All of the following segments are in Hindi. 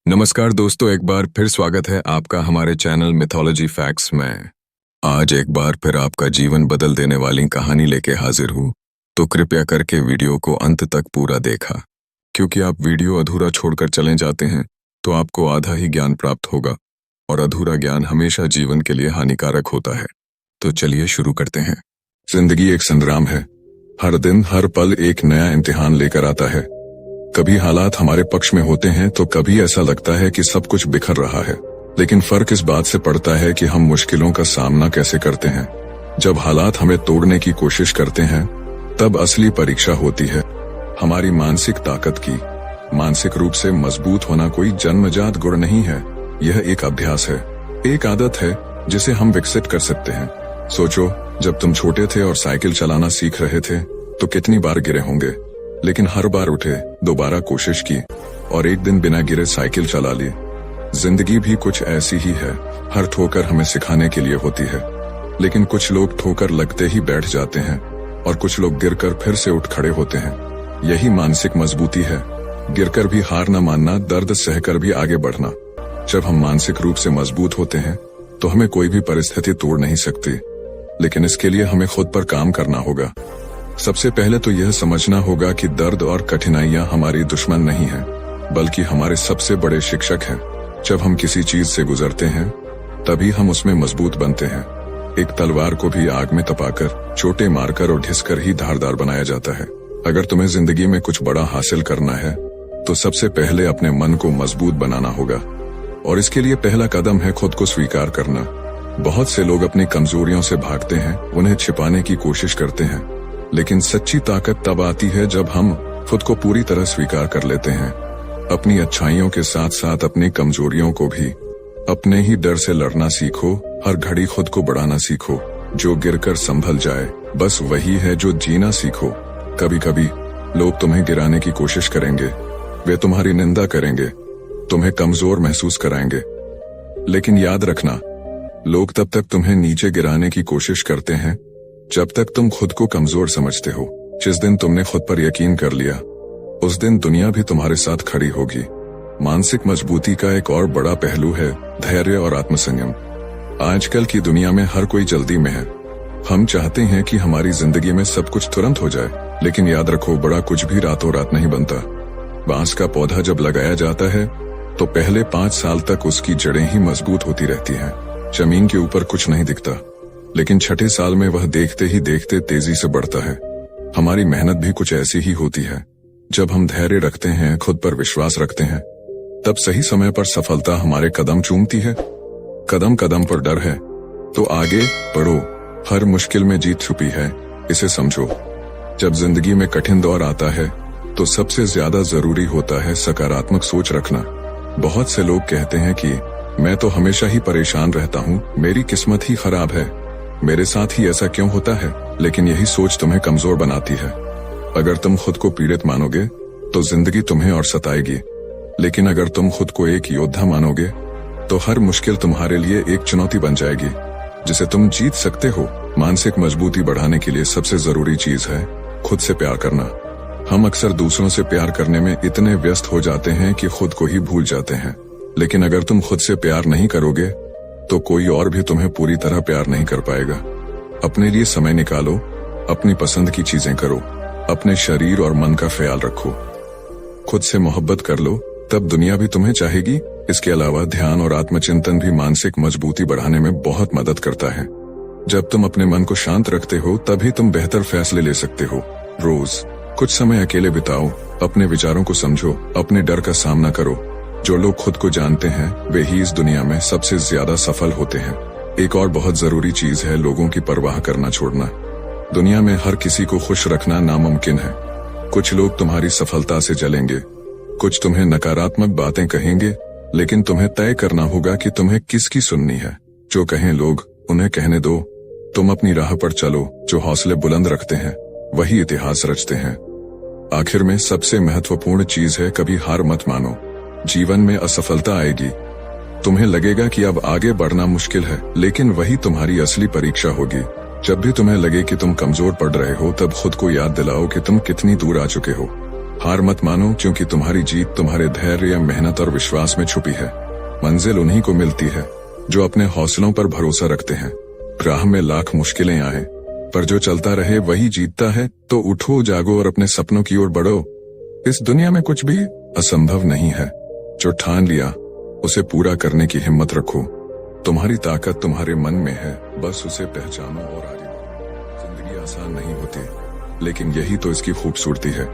नमस्कार दोस्तों, एक बार फिर स्वागत है आपका हमारे चैनल मिथोलॉजी फैक्ट्स में। आज एक बार फिर आपका जीवन बदल देने वाली कहानी लेके हाजिर हूँ, तो कृपया करके वीडियो को अंत तक पूरा देखा, क्योंकि आप वीडियो अधूरा छोड़कर चले जाते हैं तो आपको आधा ही ज्ञान प्राप्त होगा और अधूरा ज्ञान हमेशा जीवन के लिए हानिकारक होता है। तो चलिए शुरू करते हैं। जिंदगी एक संग्राम है। हर दिन हर पल एक नया इम्तिहान लेकर आता है। कभी हालात हमारे पक्ष में होते हैं तो कभी ऐसा लगता है कि सब कुछ बिखर रहा है, लेकिन फर्क इस बात से पड़ता है कि हम मुश्किलों का सामना कैसे करते हैं। जब हालात हमें तोड़ने की कोशिश करते हैं तब असली परीक्षा होती है हमारी मानसिक ताकत की। मानसिक रूप से मजबूत होना कोई जन्मजात गुण नहीं है, यह एक अभ्यास है, एक आदत है जिसे हम विकसित कर सकते हैं। सोचो, जब तुम छोटे थे और साइकिल चलाना सीख रहे थे तो कितनी बार गिरे होंगे, लेकिन हर बार उठे, दोबारा कोशिश की और एक दिन बिना गिरे साइकिल चला ली। जिंदगी भी कुछ ऐसी ही है। हर ठोकर हमें सिखाने के लिए होती है, लेकिन कुछ लोग ठोकर लगते ही बैठ जाते हैं और कुछ लोग गिरकर फिर से उठ खड़े होते हैं। यही मानसिक मजबूती है, गिरकर भी हार न मानना, दर्द सहकर भी आगे बढ़ना। जब हम मानसिक रूप से मजबूत होते हैं तो हमें कोई भी परिस्थिति तोड़ नहीं सकती, लेकिन इसके लिए हमें खुद पर काम करना होगा। सबसे पहले तो यह समझना होगा कि दर्द और कठिनाइयां हमारी दुश्मन नहीं हैं, बल्कि हमारे सबसे बड़े शिक्षक हैं। जब हम किसी चीज से गुजरते हैं तभी हम उसमें मजबूत बनते हैं। एक तलवार को भी आग में तपाकर, चोटें मारकर और ढिसकर ही धारदार बनाया जाता है। अगर तुम्हें जिंदगी में कुछ बड़ा हासिल करना है तो सबसे पहले अपने मन को मजबूत बनाना होगा, और इसके लिए पहला कदम है खुद को स्वीकार करना। बहुत से लोग अपनी कमजोरियों से भागते हैं, उन्हें छिपाने की कोशिश करते हैं, लेकिन सच्ची ताकत तब आती है जब हम खुद को पूरी तरह स्वीकार कर लेते हैं। अपनी अच्छाइयों के साथ साथ अपनी कमजोरियों को भी। अपने ही डर से लड़ना सीखो, हर घड़ी खुद को बढ़ाना सीखो। जो गिरकर संभल जाए बस वही है जो जीना सीखो। कभी कभी लोग तुम्हें गिराने की कोशिश करेंगे, वे तुम्हारी निंदा करेंगे, तुम्हें कमजोर महसूस कराएंगे, लेकिन याद रखना, लोग तब तक तुम्हें नीचे गिराने की कोशिश करते हैं जब तक तुम खुद को कमजोर समझते हो। जिस दिन तुमने खुद पर यकीन कर लिया उस दिन दुनिया भी तुम्हारे साथ खड़ी होगी। मानसिक मजबूती का एक और बड़ा पहलू है धैर्य और आत्मसंयम। आजकल की दुनिया में हर कोई जल्दी में है। हम चाहते हैं कि हमारी जिंदगी में सब कुछ तुरंत हो जाए, लेकिन याद रखो, बड़ा कुछ भी रातों रात नहीं बनता। बांस का पौधा जब लगाया जाता है तो पहले 5 साल तक उसकी जड़ें ही मजबूत होती रहती हैं। जमीन के ऊपर कुछ नहीं दिखता, लेकिन छठे साल में वह देखते ही देखते तेजी से बढ़ता है। हमारी मेहनत भी कुछ ऐसी ही होती है। जब हम धैर्य रखते हैं, खुद पर विश्वास रखते हैं, तब सही समय पर सफलता हमारे कदम चूमती है। कदम कदम पर डर है तो आगे बढ़ो, हर मुश्किल में जीत छुपी है, इसे समझो। जब जिंदगी में कठिन दौर आता है तो सबसे ज्यादा जरूरी होता है सकारात्मक सोच रखना। बहुत से लोग कहते हैं कि मैं तो हमेशा ही परेशान रहता हूँ, मेरी किस्मत ही खराब है, मेरे साथ ही ऐसा क्यों होता है। लेकिन यही सोच तुम्हें कमजोर बनाती है। अगर तुम खुद को पीड़ित मानोगे तो जिंदगी तुम्हें और सताएगी, लेकिन अगर तुम खुद को एक योद्धा मानोगे तो हर मुश्किल तुम्हारे लिए एक चुनौती बन जाएगी जिसे तुम जीत सकते हो। मानसिक मजबूती बढ़ाने के लिए सबसे जरूरी चीज है खुद से प्यार करना। हम अक्सर दूसरों से प्यार करने में इतने व्यस्त हो जाते हैं कि खुद को ही भूल जाते हैं, लेकिन अगर तुम खुद से प्यार नहीं करोगे तो कोई और भी तुम्हें पूरी तरह प्यार नहीं कर पाएगा। अपने लिए समय निकालो, अपनी पसंद की चीजें करो, अपने शरीर और मन का ख्याल रखो, खुद से मोहब्बत कर लो, तब दुनिया भी तुम्हें चाहेगी। इसके अलावा ध्यान और आत्मचिंतन भी मानसिक मजबूती बढ़ाने में बहुत मदद करता है। जब तुम अपने मन को शांत रखते हो तभी तुम बेहतर फैसले ले सकते हो। रोज कुछ समय अकेले बिताओ, अपने विचारों को समझो, अपने डर का सामना करो। जो लोग खुद को जानते हैं वे ही इस दुनिया में सबसे ज्यादा सफल होते हैं। एक और बहुत जरूरी चीज है लोगों की परवाह करना छोड़ना। दुनिया में हर किसी को खुश रखना नामुमकिन है। कुछ लोग तुम्हारी सफलता से जलेंगे, कुछ तुम्हें नकारात्मक बातें कहेंगे, लेकिन तुम्हें तय करना होगा कि तुम्हें किसकी सुननी है। जो कहें लोग उन्हें कहने दो, तुम अपनी राह पर चलो। जो हौसले बुलंद रखते हैं वही इतिहास रचते हैं। आखिर में सबसे महत्वपूर्ण चीज है कभी हार मत मानो। जीवन में असफलता आएगी, तुम्हें लगेगा कि अब आगे बढ़ना मुश्किल है, लेकिन वही तुम्हारी असली परीक्षा होगी। जब भी तुम्हें लगे कि तुम कमजोर पड़ रहे हो तब खुद को याद दिलाओ कि तुम कितनी दूर आ चुके हो। हार मत मानो, क्योंकि तुम्हारी जीत तुम्हारे धैर्य, मेहनत और विश्वास में छुपी है। मंजिल उन्हीं को मिलती है जो अपने हौसलों पर भरोसा रखते हैं। राह में लाख मुश्किलें आए, पर जो चलता रहे वही जीतता है। तो उठो, जागो और अपने सपनों की ओर बढ़ो। इस दुनिया में कुछ भी असंभव नहीं है। जो ठान लिया उसे पूरा करने की हिम्मत रखो। तुम्हारी ताकत तुम्हारे मन में है, बस उसे पहचानो और आगे बढ़ो। जिंदगी आसान नहीं होती, लेकिन यही तो इसकी खूबसूरती है।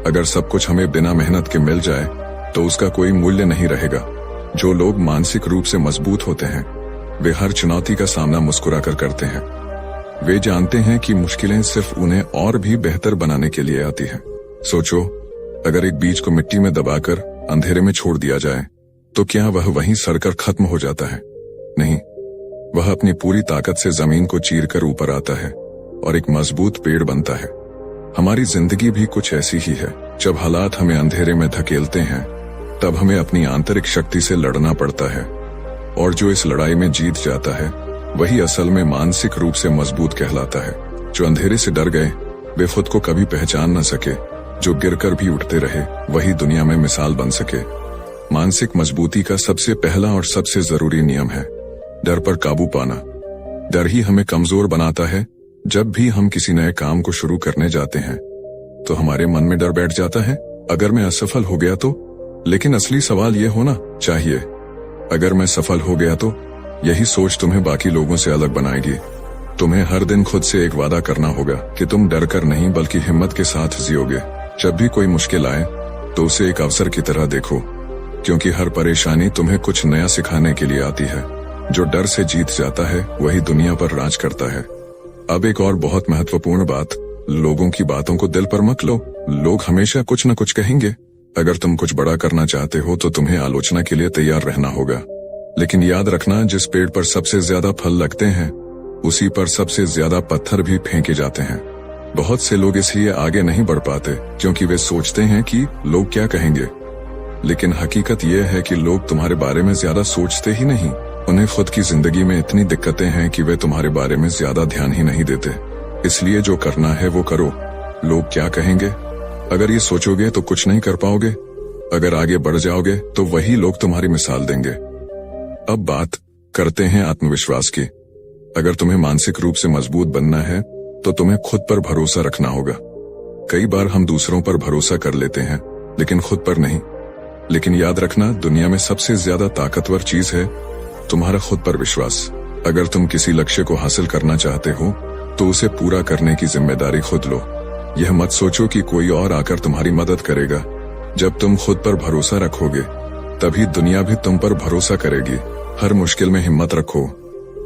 अगर सब कुछ हमें बिना मेहनत के मिल जाए तो उसका कोई मूल्य नहीं रहेगा। जो लोग मानसिक रूप से मजबूत होते हैं वे हर चुनौती का सामना मुस्कुरा कर करते हैं। वे जानते हैं कि मुश्किलें सिर्फ उन्हें और भी बेहतर बनाने के लिए आती हैं। सोचो, अगर एक बीज को मिट्टी में दबाकर अंधेरे में छोड़ दिया जाए तो क्या वह वहीं सड़कर खत्म हो जाता है? नहीं, वह अपनी पूरी ताकत से जमीन को चीरकर ऊपर आता है और एक मजबूत पेड़ बनता है। हमारी जिंदगी भी कुछ ऐसी ही है। जब हालात हमें अंधेरे में धकेलते हैं तब हमें अपनी आंतरिक शक्ति से लड़ना पड़ता है, और जो इस लड़ाई में जीत जाता है वही असल में मानसिक रूप से मजबूत कहलाता है। जो अंधेरे से डर गए वे खुद को कभी पहचान न सके। जो गिरकर भी उठते रहे वही दुनिया में मिसाल बन सके। मानसिक मजबूती का सबसे पहला और सबसे जरूरी नियम है डर पर काबू पाना। डर ही हमें कमजोर बनाता है। जब भी हम किसी नए काम को शुरू करने जाते हैं तो हमारे मन में डर बैठ जाता है, अगर मैं असफल हो गया तो। लेकिन असली सवाल यह होना चाहिए, अगर मैं सफल हो गया तो। यही सोच तुम्हें बाकी लोगों से अलग बनाएगी। तुम्हें हर दिन खुद से एक वादा करना होगा कि तुम डर कर नहीं बल्कि हिम्मत के साथ जियोगे। जब भी कोई मुश्किल आए तो उसे एक अवसर की तरह देखो, क्योंकि हर परेशानी तुम्हें कुछ नया सिखाने के लिए आती है। जो डर से जीत जाता है वही दुनिया पर राज करता है। अब एक और बहुत महत्वपूर्ण बात, लोगों की बातों को दिल पर मत लो। लोग हमेशा कुछ न कुछ कहेंगे। अगर तुम कुछ बड़ा करना चाहते हो तो तुम्हें आलोचना के लिए तैयार रहना होगा। लेकिन याद रखना, जिस पेड़ पर सबसे ज्यादा फल लगते हैं उसी पर सबसे ज्यादा पत्थर भी फेंके जाते हैं। बहुत से लोग इसलिए आगे नहीं बढ़ पाते क्योंकि वे सोचते हैं कि लोग क्या कहेंगे। लेकिन हकीकत यह है कि लोग तुम्हारे बारे में ज्यादा सोचते ही नहीं। उन्हें खुद की जिंदगी में इतनी दिक्कतें हैं कि वे तुम्हारे बारे में ज्यादा ध्यान ही नहीं देते। इसलिए जो करना है वो करो। लोग क्या कहेंगे, अगर ये सोचोगे तो कुछ नहीं कर पाओगे। अगर आगे बढ़ जाओगे तो वही लोग तुम्हारी मिसाल देंगे। अब बात करते हैं आत्मविश्वास की। अगर तुम्हें मानसिक रूप से मजबूत बनना है तो तुम्हें खुद पर भरोसा रखना होगा। कई बार हम दूसरों पर भरोसा कर लेते हैं लेकिन खुद पर नहीं। लेकिन याद रखना, दुनिया में सबसे ज्यादा ताकतवर चीज है तुम्हारा खुद पर विश्वास। अगर तुम किसी लक्ष्य को हासिल करना चाहते हो तो उसे पूरा करने की जिम्मेदारी खुद लो। यह मत सोचो कि कोई और आकर तुम्हारी मदद करेगा। जब तुम खुद पर भरोसा रखोगे तभी दुनिया भी तुम पर भरोसा करेगी। हर मुश्किल में हिम्मत रखो,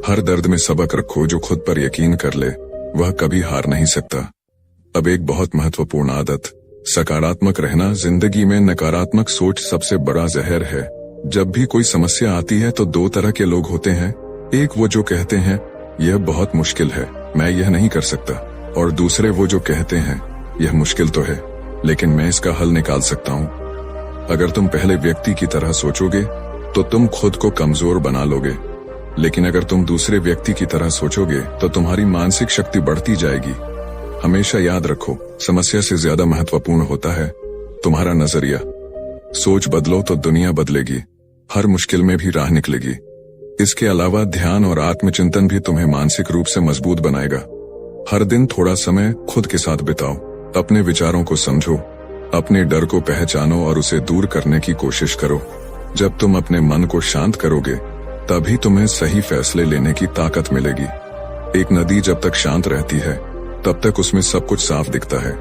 हर दर्द में सबक रखो। जो खुद पर यकीन कर ले वह कभी हार नहीं सकता। अब एक बहुत महत्वपूर्ण आदत, सकारात्मक रहना। जिंदगी में नकारात्मक सोच सबसे बड़ा जहर है। जब भी कोई समस्या आती है तो दो तरह के लोग होते हैं। एक वो जो कहते हैं यह बहुत मुश्किल है, मैं यह नहीं कर सकता, और दूसरे वो जो कहते हैं यह मुश्किल तो है लेकिन मैं इसका हल निकाल सकता हूँ। अगर तुम पहले व्यक्ति की तरह सोचोगे तो तुम खुद को कमजोर बना लोगे, लेकिन अगर तुम दूसरे व्यक्ति की तरह सोचोगे तो तुम्हारी मानसिक शक्ति बढ़ती जाएगी। हमेशा याद रखो, समस्या से ज्यादा महत्वपूर्ण होता है तुम्हारा नजरिया। सोच बदलो तो दुनिया बदलेगी, हर मुश्किल में भी राह निकलेगी। इसके अलावा ध्यान और आत्मचिंतन भी तुम्हें मानसिक रूप से मजबूत बनाएगा। हर दिन थोड़ा समय खुद के साथ बिताओ, अपने विचारों को समझो, अपने डर को पहचानो और उसे दूर करने की कोशिश करो। जब तुम अपने मन को शांत करोगे तभी तुम्हें सही फैसले लेने की ताकत मिलेगी। एक नदी जब तक शांत रहती है तब तक उसमें सब कुछ साफ दिखता है,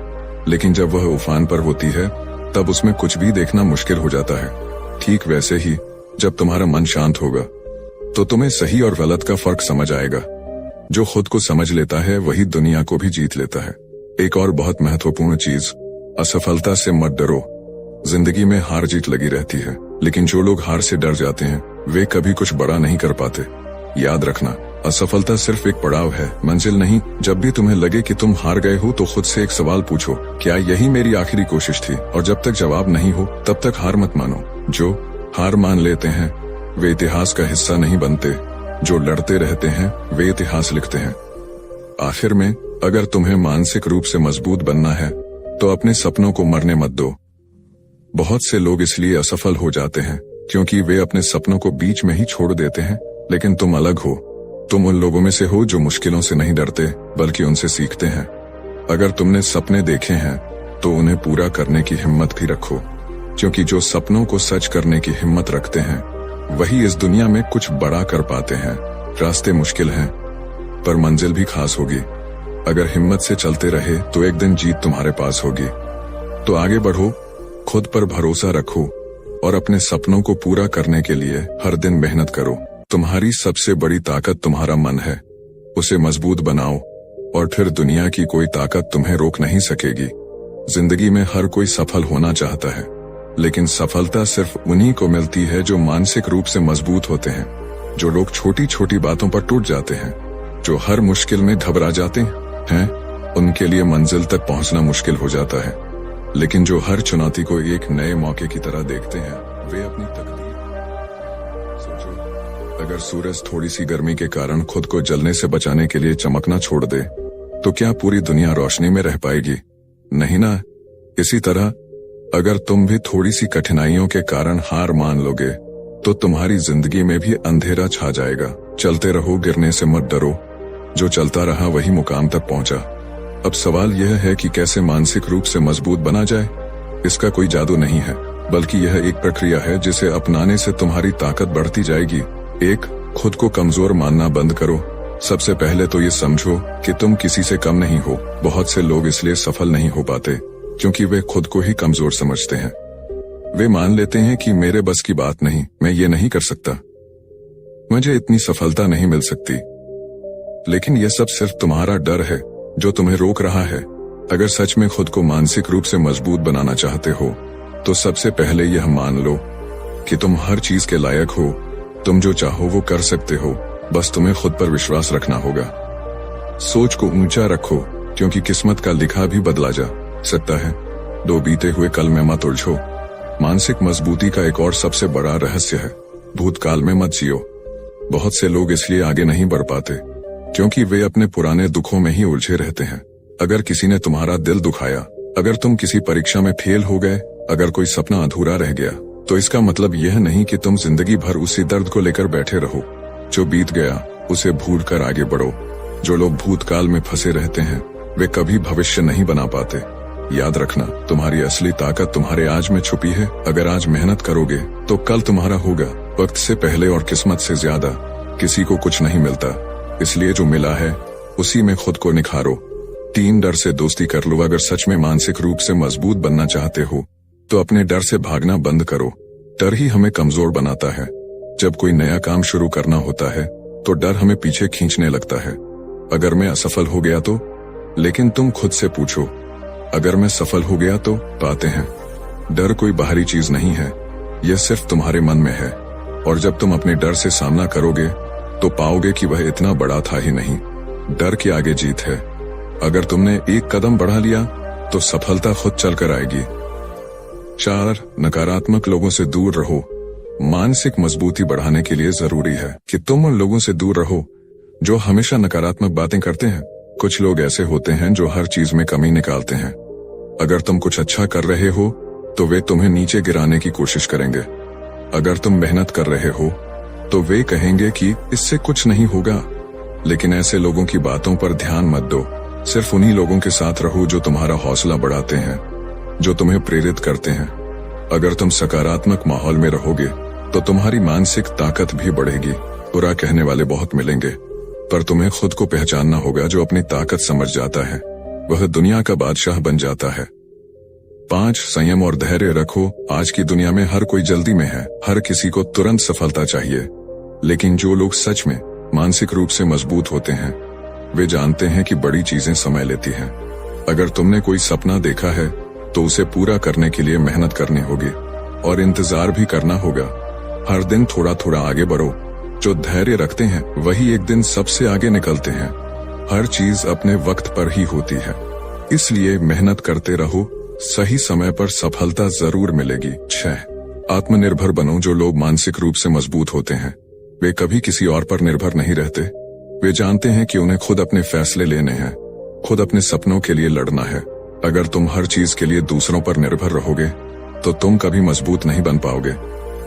लेकिन जब वह उफान पर होती है तब उसमें कुछ भी देखना मुश्किल हो जाता है। ठीक वैसे ही जब तुम्हारा मन शांत होगा तो तुम्हें सही और गलत का फर्क समझ आएगा। जो खुद को समझ लेता है वही दुनिया को भी जीत लेता है। एक और बहुत महत्वपूर्ण चीज, असफलता से मत डरो। जिंदगी में हार जीत लगी रहती है, लेकिन जो लोग हार से डर जाते हैं वे कभी कुछ बड़ा नहीं कर पाते। याद रखना, असफलता सिर्फ एक पड़ाव है, मंजिल नहीं। जब भी तुम्हें लगे कि तुम हार गए हो तो खुद से एक सवाल पूछो, क्या यही मेरी आखिरी कोशिश थी? और जब तक जवाब नहीं हो तब तक हार मत मानो। जो हार मान लेते हैं वे इतिहास का हिस्सा नहीं बनते, जो लड़ते रहते हैं वे इतिहास लिखते हैं। आखिर में, अगर तुम्हें मानसिक रूप से मजबूत बनना है तो अपने सपनों को मरने मत दो। बहुत से लोग इसलिए असफल हो जाते हैं क्योंकि वे अपने सपनों को बीच में ही छोड़ देते हैं, लेकिन तुम अलग हो। तुम उन लोगों में से हो जो मुश्किलों से नहीं डरते बल्कि उनसे सीखते हैं। अगर तुमने सपने देखे हैं तो उन्हें पूरा करने की हिम्मत भी रखो, क्योंकि जो सपनों को सच करने की हिम्मत रखते हैं वही इस दुनिया में कुछ बड़ा कर पाते हैं। रास्ते मुश्किल हैं पर मंजिल भी खास होगी। अगर हिम्मत से चलते रहे तो एक दिन जीत तुम्हारे पास होगी। तो आगे बढ़ो, खुद पर भरोसा रखो और अपने सपनों को पूरा करने के लिए हर दिन मेहनत करो। तुम्हारी सबसे बड़ी ताकत तुम्हारा मन है, उसे मजबूत बनाओ और फिर दुनिया की कोई ताकत तुम्हें रोक नहीं सकेगी। जिंदगी में हर कोई सफल होना चाहता है, लेकिन सफलता सिर्फ उन्हीं को मिलती है जो मानसिक रूप से मजबूत होते हैं। जो लोग छोटी छोटी बातों पर टूट जाते हैं, जो हर मुश्किल में घबरा जाते हैं, उनके लिए मंजिल तक पहुंचना मुश्किल हो जाता है। लेकिन जो हर चुनौती को एक नए मौके की तरह देखते हैं, वे अपनी तकदीर। सोचो, अगर सूरज थोड़ी सी गर्मी के कारण खुद को जलने से बचाने के लिए चमकना छोड़ दे, तो क्या पूरी दुनिया रोशनी में रह पाएगी? नहीं ना। इसी तरह अगर तुम भी थोड़ी सी कठिनाइयों के कारण हार मान लोगे, तो तुम्हारी जिंदगी में भी अंधेरा छा जाएगा। चलते रहो, गिरने से मत डरो। जो चलता रहा वही मुकाम तक पहुंचा। अब सवाल यह है कि कैसे मानसिक रूप से मजबूत बना जाए। इसका कोई जादू नहीं है, बल्कि यह एक प्रक्रिया है जिसे अपनाने से तुम्हारी ताकत बढ़ती जाएगी। एक, खुद को कमजोर मानना बंद करो। सबसे पहले तो ये समझो कि तुम किसी से कम नहीं हो। बहुत से लोग इसलिए सफल नहीं हो पाते क्योंकि वे खुद को ही कमजोर समझते हैं। वे मान लेते हैं कि मेरे बस की बात नहीं, मैं ये नहीं कर सकता, मुझे इतनी सफलता नहीं मिल सकती। लेकिन यह सब सिर्फ तुम्हारा डर है जो तुम्हें रोक रहा है। अगर सच में खुद को मानसिक रूप से मजबूत बनाना चाहते हो, तो सबसे पहले यह मान लो कि तुम हर चीज के लायक हो। तुम जो चाहो वो कर सकते हो, बस तुम्हें खुद पर विश्वास रखना होगा। सोच को ऊंचा रखो, क्योंकि किस्मत का लिखा भी बदला जा सकता है। दो, बीते हुए कल में मत उलझो। मानसिक मजबूती का एक और सबसे बड़ा रहस्य है, भूतकाल में मत जियो। बहुत से लोग इसलिए आगे नहीं बढ़ पाते क्योंकि वे अपने पुराने दुखों में ही उलझे रहते हैं। अगर किसी ने तुम्हारा दिल दुखाया, अगर तुम किसी परीक्षा में फेल हो गए, अगर कोई सपना अधूरा रह गया, तो इसका मतलब यह नहीं कि तुम जिंदगी भर उसी दर्द को लेकर बैठे रहो। जो बीत गया उसे भूल कर आगे बढ़ो। जो लोग भूतकाल में फंसे रहते हैं वे कभी भविष्य नहीं बना पाते। याद रखना, तुम्हारी असली ताकत तुम्हारे आज में छुपी है। अगर आज मेहनत करोगे तो कल तुम्हारा होगा। वक्त से पहले और किस्मत से ज्यादा किसी को कुछ नहीं मिलता, इसलिए जो मिला है उसी में खुद को निखारो। 3, डर से दोस्ती कर लो। अगर सच में मानसिक रूप से मजबूत बनना चाहते हो तो अपने डर से भागना बंद करो। डर ही हमें कमजोर बनाता है। जब कोई नया काम शुरू करना होता है तो डर हमें पीछे खींचने लगता है। अगर मैं असफल हो गया तो? लेकिन तुम खुद से पूछो, अगर मैं सफल हो गया तो? पाते हैं, डर कोई बाहरी चीज नहीं है, यह सिर्फ तुम्हारे मन में है। और जब तुम अपने डर से सामना करोगे तो पाओगे कि वह इतना बड़ा था ही नहीं। डर के आगे जीत है। अगर तुमने एक कदम बढ़ा लिया तो सफलता खुद चलकर आएगी। 4, नकारात्मक लोगों से दूर रहो। मानसिक मजबूती बढ़ाने के लिए जरूरी है कि तुम उन लोगों से दूर रहो जो हमेशा नकारात्मक बातें करते हैं। कुछ लोग ऐसे होते हैं जो हर चीज में कमी निकालते हैं। अगर तुम कुछ अच्छा कर रहे हो तो वे तुम्हें नीचे गिराने की कोशिश करेंगे। अगर तुम मेहनत कर रहे हो तो वे कहेंगे कि इससे कुछ नहीं होगा। लेकिन ऐसे लोगों की बातों पर ध्यान मत दो। सिर्फ उन्हीं लोगों के साथ रहो जो तुम्हारा हौसला बढ़ाते हैं, जो तुम्हें प्रेरित करते हैं। अगर तुम सकारात्मक माहौल में रहोगे तो तुम्हारी मानसिक ताकत भी बढ़ेगी। बुरा कहने वाले बहुत मिलेंगे, पर तुम्हें खुद को पहचानना होगा। जो अपनी ताकत समझ जाता है वह दुनिया का बादशाह बन जाता है। 5, संयम और धैर्य रखो। आज की दुनिया में हर कोई जल्दी में है। हर किसी को तुरंत सफलता चाहिए, लेकिन जो लोग सच में मानसिक रूप से मजबूत होते हैं वे जानते हैं कि बड़ी चीजें समय लेती हैं। अगर तुमने कोई सपना देखा है तो उसे पूरा करने के लिए मेहनत करनी होगी और इंतजार भी करना होगा। हर दिन थोड़ा थोड़ा आगे बढ़ो। जो धैर्य रखते हैं वही एक दिन सबसे आगे निकलते हैं। हर चीज अपने वक्त पर ही होती है, इसलिए मेहनत करते रहो। सही समय पर सफलता जरूर मिलेगी। 6, आत्मनिर्भर बनो। जो लोग मानसिक रूप से मजबूत होते हैं वे कभी किसी और पर निर्भर नहीं रहते। वे जानते हैं कि उन्हें खुद अपने फैसले लेने हैं, खुद अपने सपनों के लिए लड़ना है अगर तुम हर चीज के लिए दूसरों पर निर्भर रहोगे तो तुम कभी मजबूत नहीं बन पाओगे।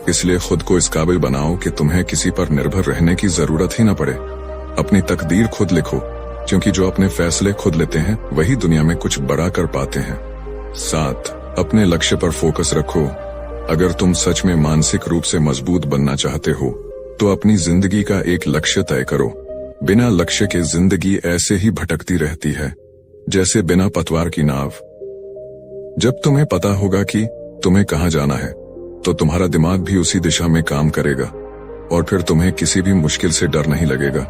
इसलिए खुद को इस काबिल बनाओ कि तुम्हें किसी पर निर्भर रहने की जरूरत ही न पड़े। अपनी तकदीर खुद लिखो, क्योंकि जो अपने फैसले खुद लेते हैं वही दुनिया में कुछ बड़ा कर पाते हैं। 7. अपने लक्ष्य पर फोकस रखो। अगर तुम सच में मानसिक रूप से मजबूत बनना चाहते हो तो अपनी जिंदगी का एक लक्ष्य तय करो। बिना लक्ष्य के जिंदगी ऐसे ही भटकती रहती है जैसे बिना पतवार की नाव। जब तुम्हें पता होगा कि तुम्हें कहां जाना है तो तुम्हारा दिमाग भी उसी दिशा में काम करेगा और फिर तुम्हें किसी भी मुश्किल से डर नहीं लगेगा।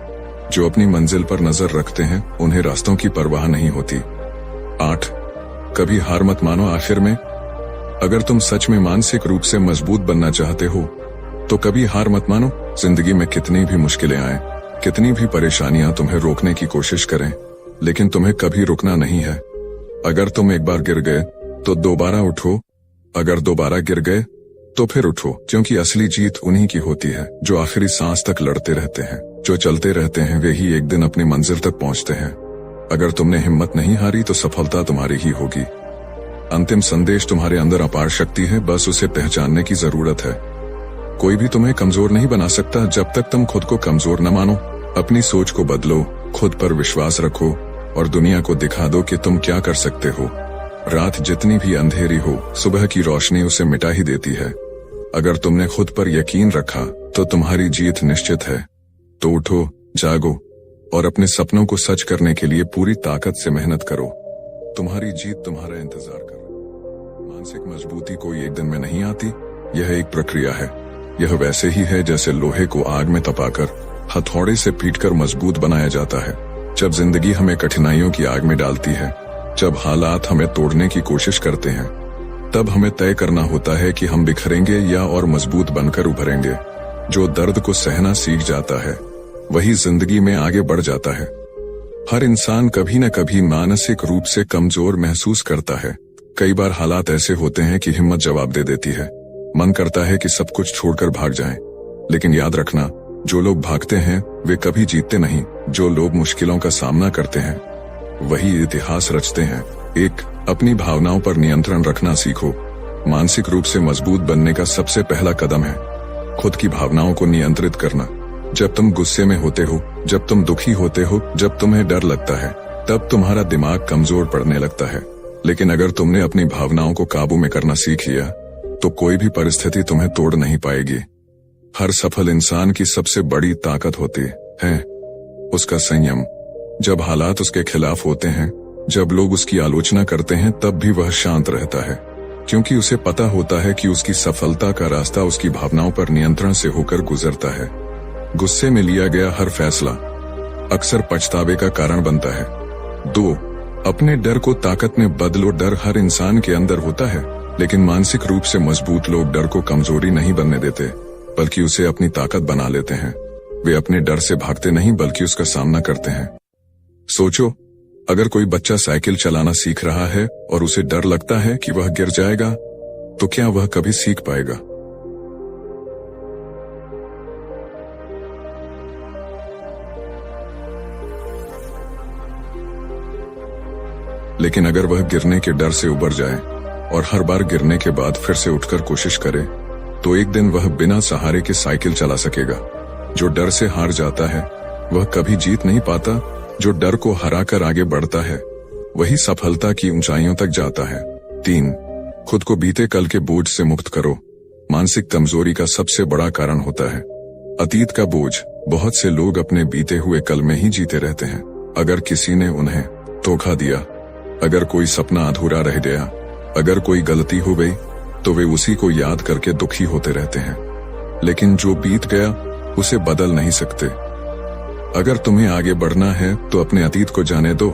जो अपनी मंजिल पर नजर रखते हैं उन्हें रास्तों की परवाह नहीं होती। 8. कभी हार मत मानो। आखिर में अगर तुम सच में मानसिक रूप से मजबूत बनना चाहते हो तो कभी हार मत मानो। जिंदगी में कितनी भी मुश्किलें आए, कितनी भी परेशानियां तुम्हें रोकने की कोशिश करें, लेकिन तुम्हें कभी रुकना नहीं है। अगर तुम एक बार गिर गए तो दोबारा उठो, अगर दोबारा गिर गए तो फिर उठो, क्योंकि असली जीत उन्हीं की होती है जो आखिरी सांस तक लड़ते रहते हैं। जो चलते रहते हैं वे ही एक दिन अपनी मंजिल तक पहुंचते हैं। अगर तुमने हिम्मत नहीं हारी तो सफलता तुम्हारी ही होगी। अंतिम संदेश, तुम्हारे अंदर अपार शक्ति है, बस उसे पहचानने की जरूरत है। कोई भी तुम्हें कमजोर नहीं बना सकता जब तक तुम खुद को कमजोर न मानो। अपनी सोच को बदलो, खुद पर विश्वास रखो और दुनिया को दिखा दो कि तुम क्या कर सकते हो। रात जितनी भी अंधेरी हो, सुबह की रोशनी उसे मिटा ही देती है। अगर तुमने खुद पर यकीन रखा तो तुम्हारी जीत निश्चित है। तो उठो, जागो और अपने सपनों को सच करने के लिए पूरी ताकत से मेहनत करो। तुम्हारी जीत तुम्हारा इंतजार कर। मानसिक मजबूती कोई एक दिन में नहीं आती, यह एक प्रक्रिया है। यह वैसे ही है जैसे लोहे को आग में तपाकर हथौड़े से पीटकर मजबूत बनाया जाता है। जब जिंदगी हमें कठिनाइयों की आग में डालती है, जब हालात हमें तोड़ने की कोशिश करते हैं, तब हमें तय करना होता है कि हम बिखरेंगे या और मजबूत बनकर उभरेंगे। जो दर्द को सहना सीख जाता है वही जिंदगी में आगे बढ़ जाता है। हर इंसान कभी न कभी मानसिक रूप से कमजोर महसूस करता है। कई बार हालात ऐसे होते हैं कि हिम्मत जवाब दे देती है। मन करता है कि सब कुछ छोड़कर भाग जाएं। लेकिन याद रखना, जो लोग भागते हैं वे कभी जीतते नहीं। जो लोग मुश्किलों का सामना करते हैं वही इतिहास रचते हैं। 1. अपनी भावनाओं पर नियंत्रण रखना सीखो। मानसिक रूप से मजबूत बनने का सबसे पहला कदम है खुद की भावनाओं को नियंत्रित करना। जब तुम गुस्से में होते हो, जब तुम दुखी होते हो, जब तुम्हें डर लगता है, तब तुम्हारा दिमाग कमजोर पड़ने लगता है। लेकिन अगर तुमने अपनी भावनाओं को काबू में करना सीख लिया तो कोई भी परिस्थिति तुम्हें तोड़ नहीं पाएगी। हर सफल इंसान की सबसे बड़ी ताकत होती है उसका संयम। जब हालात उसके खिलाफ होते हैं, जब लोग उसकी आलोचना करते हैं, तब भी वह शांत रहता है, क्योंकि उसे पता होता है कि उसकी सफलता का रास्ता उसकी भावनाओं पर नियंत्रण से होकर गुजरता है। गुस्से में लिया गया हर फैसला अक्सर पछतावे का कारण बनता है। 2. अपने डर को ताकत में बदलो। डर हर इंसान के अंदर होता है, लेकिन मानसिक रूप से मजबूत लोग डर को कमजोरी नहीं बनने देते, बल्कि उसे अपनी ताकत बना लेते हैं। वे अपने डर से भागते नहीं बल्कि उसका सामना करते हैं। सोचो, अगर कोई बच्चा साइकिल चलाना सीख रहा है और उसे डर लगता है कि वह गिर जाएगा, तो क्या वह कभी सीख पाएगा? लेकिन अगर वह गिरने के डर से उबर जाए और हर बार गिरने के बाद फिर से उठकर कोशिश करे, तो एक दिन वह बिना सहारे के साइकिल चला सकेगा। जो डर से हार जाता है वह कभी जीत नहीं पाता। जो डर को हराकर आगे बढ़ता है वही सफलता की ऊंचाइयों तक जाता है। 3. खुद को बीते कल के बोझ से मुक्त करो। मानसिक कमजोरी का सबसे बड़ा कारण होता है अतीत का बोझ। बहुत से लोग अपने बीते हुए कल में ही जीते रहते हैं। अगर किसी ने उन्हें धोखा दिया, अगर कोई सपना अधूरा रह गया, अगर कोई गलती हो गई, तो वे उसी को याद करके दुखी होते रहते हैं। लेकिन जो बीत गया उसे बदल नहीं सकते। अगर तुम्हें आगे बढ़ना है तो अपने अतीत को जाने दो।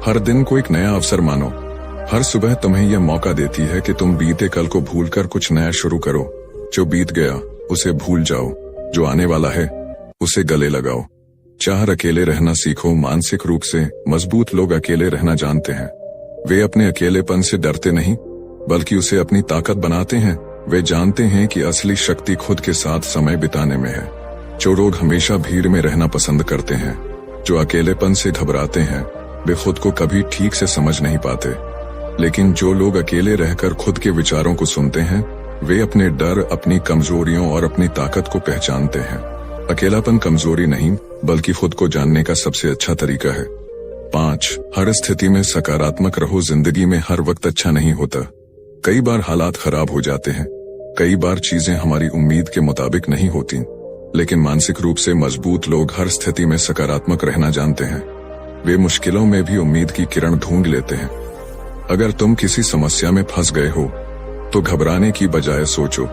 हर दिन को एक नया अवसर मानो। हर सुबह तुम्हें यह मौका देती है कि तुम बीते कल को भूलकर कुछ नया शुरू करो। जो बीत गया उसे भूल जाओ, जो आने वाला है उसे गले लगाओ। चाहे अकेले रहना सीखो। मानसिक रूप से मजबूत लोग अकेले रहना जानते हैं। वे अपने अकेलेपन से डरते नहीं बल्कि उसे अपनी ताकत बनाते हैं। वे जानते हैं कि असली शक्ति खुद के साथ समय बिताने में है। जो लोग हमेशा भीड़ में रहना पसंद करते हैं, जो अकेलेपन से घबराते हैं, वे खुद को कभी ठीक से समझ नहीं पाते। लेकिन जो लोग अकेले रहकर खुद के विचारों को सुनते हैं, वे अपने डर, अपनी कमजोरियों और अपनी ताकत को पहचानते हैं। अकेलापन कमजोरी नहीं, बल्कि खुद को जानने का सबसे अच्छा तरीका है। 5. हर स्थिति में सकारात्मक रहो। जिंदगी में हर वक्त अच्छा नहीं होता। कई बार हालात खराब हो जाते हैं, कई बार चीजें हमारी उम्मीद के मुताबिक नहीं होती, लेकिन मानसिक रूप से मजबूत लोग हर स्थिति में सकारात्मक रहना जानते हैं। वे मुश्किलों में भी उम्मीद की किरण ढूंढ लेते हैं। अगर तुम किसी समस्या में फंस गए हो, तो घबराने की बजाय सोचो,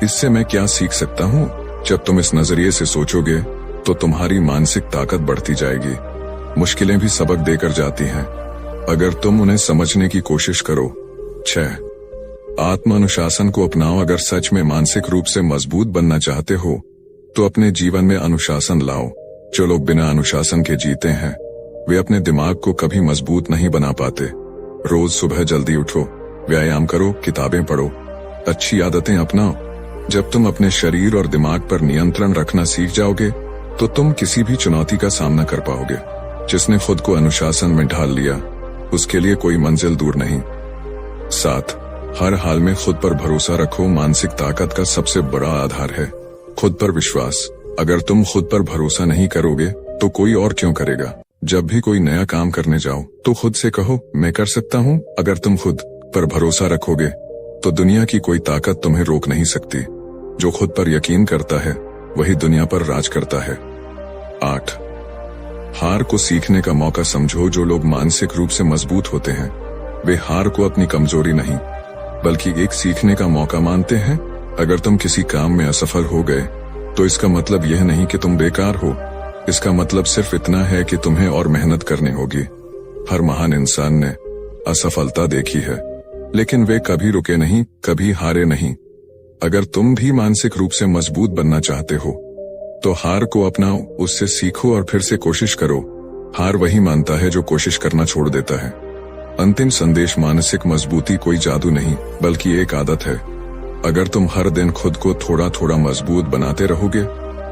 इससे मैं क्या सीख सकता हूँ। जब तुम इस नजरिए से सोचोगे, तो तुम्हारी मानसिक ताकत बढ़ती जाएगी। मुश्किलें भी सबक देकर जाती हैं, अगर तुम उन्हें समझने की कोशिश करो। 6. आत्मानुशासन को अपनाओ। अगर सच में मानसिक रूप से मजबूत बनना चाहते हो, तो अपने जीवन में अनुशासन लाओ। जो लोग बिना अनुशासन के जीते हैं, वे अपने दिमाग को कभी मजबूत नहीं बना पाते। रोज सुबह जल्दी उठो, व्यायाम करो, किताबें पढ़ो, अच्छी आदतें अपनाओ। जब तुम अपने शरीर और दिमाग पर नियंत्रण रखना सीख जाओगे, तो तुम किसी भी चुनौती का सामना कर पाओगे। जिसने खुद को अनुशासन में ढाल लिया, उसके लिए कोई मंजिल दूर नहीं। 7. हर हाल में खुद पर भरोसा रखो। मानसिक ताकत का सबसे बड़ा आधार है खुद पर विश्वास। अगर तुम खुद पर भरोसा नहीं करोगे, तो कोई और क्यों करेगा। जब भी कोई नया काम करने जाओ, तो खुद से कहो, मैं कर सकता हूँ। अगर तुम खुद पर भरोसा रखोगे, तो दुनिया की कोई ताकत तुम्हें रोक नहीं सकती। जो खुद पर यकीन करता है, वही दुनिया पर राज करता है। 8. हार को सीखने का मौका समझो। जो लोग मानसिक रूप से मजबूत होते हैं, वे हार को अपनी कमजोरी नहीं, बल्कि एक सीखने का मौका मानते हैं। अगर तुम किसी काम में असफल हो गए, तो इसका मतलब यह नहीं कि तुम बेकार हो। इसका मतलब सिर्फ इतना है कि तुम्हें और मेहनत करनी होगी। हर महान इंसान ने असफलता देखी है, लेकिन वे कभी रुके नहीं, कभी हारे नहीं। अगर तुम भी मानसिक रूप से मजबूत बनना चाहते हो, तो हार को अपनाओ, उससे सीखो और फिर से कोशिश करो। हार वही मानता है जो कोशिश करना छोड़ देता है। अंतिम संदेश: मानसिक मजबूती कोई जादू नहीं, बल्कि एक आदत है। अगर तुम हर दिन खुद को थोड़ा थोड़ा मजबूत बनाते रहोगे,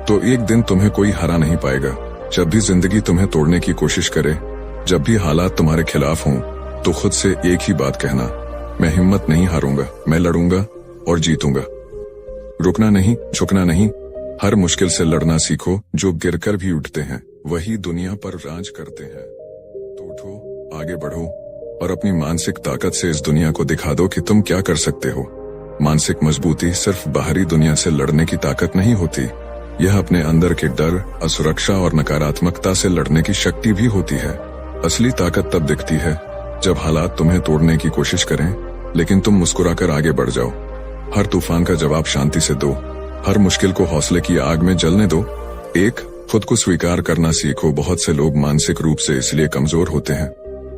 तो एक दिन तुम्हें कोई हरा नहीं पाएगा। जब भी जिंदगी तुम्हें तोड़ने की कोशिश करे, जब भी हालात तुम्हारे खिलाफ हों, तो खुद से एक ही बात कहना, मैं हिम्मत नहीं हारूंगा, मैं लड़ूंगा और जीतूंगा। रुकना नहीं, झुकना नहीं, हर मुश्किल से लड़ना सीखो। जो गिरकर भी उठते हैं, वही दुनिया पर राज करते हैं। तो उठो, आगे बढ़ो और अपनी मानसिक ताकत से इस दुनिया को दिखा दो कि तुम क्या कर सकते हो। मानसिक मजबूती सिर्फ बाहरी दुनिया से लड़ने की ताकत नहीं होती, यह अपने अंदर के डर, असुरक्षा और नकारात्मकता से लड़ने की शक्ति भी होती है। असली ताकत तब दिखती है जब हालात तुम्हें तोड़ने की कोशिश करें, लेकिन तुम मुस्कुराकर आगे बढ़ जाओ। हर तूफान का जवाब शांति से दो, हर मुश्किल को हौसले की आग में जलने दो। 1. खुद को स्वीकार करना सीखो। बहुत से लोग मानसिक रूप से इसलिए कमजोर होते हैं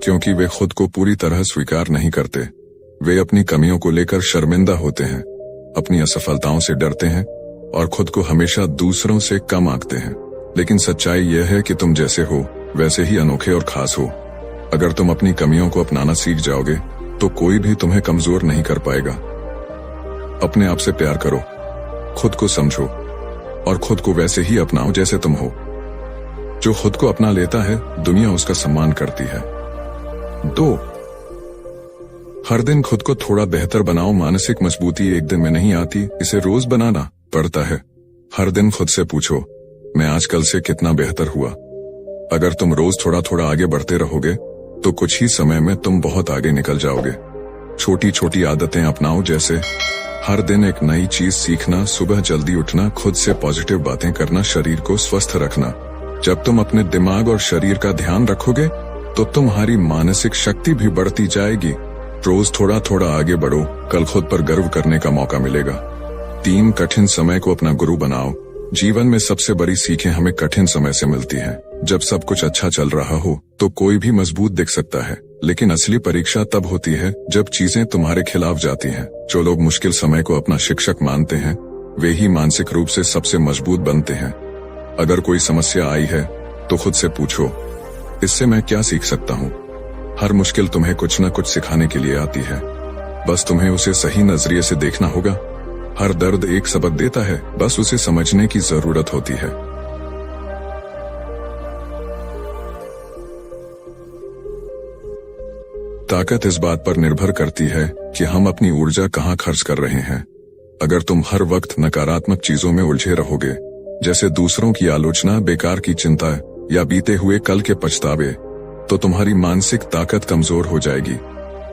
क्योंकि वे खुद को पूरी तरह स्वीकार नहीं करते। वे अपनी कमियों को लेकर शर्मिंदा होते हैं, अपनी असफलताओं से डरते हैं और खुद को हमेशा दूसरों से कम आंकते हैं। लेकिन सच्चाई यह है कि तुम जैसे हो, वैसे ही अनोखे और खास हो। अगर तुम अपनी कमियों को अपनाना सीख जाओगे, तो कोई भी तुम्हें कमजोर नहीं कर पाएगा। अपने आप से प्यार करो, खुद को समझो और खुद को वैसे ही अपनाओ जैसे तुम हो। जो खुद को अपना लेता है, दुनिया उसका सम्मान करती है। 2. हर दिन खुद को थोड़ा बेहतर बनाओ। मानसिक मजबूती एक दिन में नहीं आती, इसे रोज बनाना पड़ता है। हर दिन खुद से पूछो, मैं आज कल से कितना बेहतर हुआ। अगर तुम रोज थोड़ा थोड़ा आगे बढ़ते रहोगे, तो कुछ ही समय में तुम बहुत आगे निकल जाओगे। छोटी छोटी आदतें अपनाओ, जैसे हर दिन एक नई चीज सीखना, सुबह जल्दी उठना, खुद से पॉजिटिव बातें करना, शरीर को स्वस्थ रखना। जब तुम अपने दिमाग और शरीर का ध्यान रखोगे, तो तुम्हारी मानसिक शक्ति भी बढ़ती जाएगी। रोज थोड़ा थोड़ा आगे बढ़ो, कल खुद पर गर्व करने का मौका मिलेगा। 3. कठिन समय को अपना गुरु बनाओ। जीवन में सबसे बड़ी सीखें हमें कठिन समय से मिलती हैं। जब सब कुछ अच्छा चल रहा हो, तो कोई भी मजबूत दिख सकता है, लेकिन असली परीक्षा तब होती है जब चीजें तुम्हारे खिलाफ जाती हैं। जो लोग मुश्किल समय को अपना शिक्षक मानते हैं, वे ही मानसिक रूप से सबसे मजबूत बनते हैं। अगर कोई समस्या आई है, तो खुद से पूछो, इससे मैं क्या सीख सकता हूँ। हर मुश्किल तुम्हें कुछ न कुछ सिखाने के लिए आती है, बस तुम्हें उसे सही नजरिए से देखना होगा। हर दर्द एक सबक देता है, बस उसे समझने की जरूरत होती है। ताकत इस बात पर निर्भर करती है कि हम अपनी ऊर्जा कहाँ खर्च कर रहे हैं। अगर तुम हर वक्त नकारात्मक चीजों में उलझे रहोगे, जैसे दूसरों की आलोचना, बेकार की चिंता या बीते हुए कल के पछतावे, तो तुम्हारी मानसिक ताकत कमजोर हो जाएगी।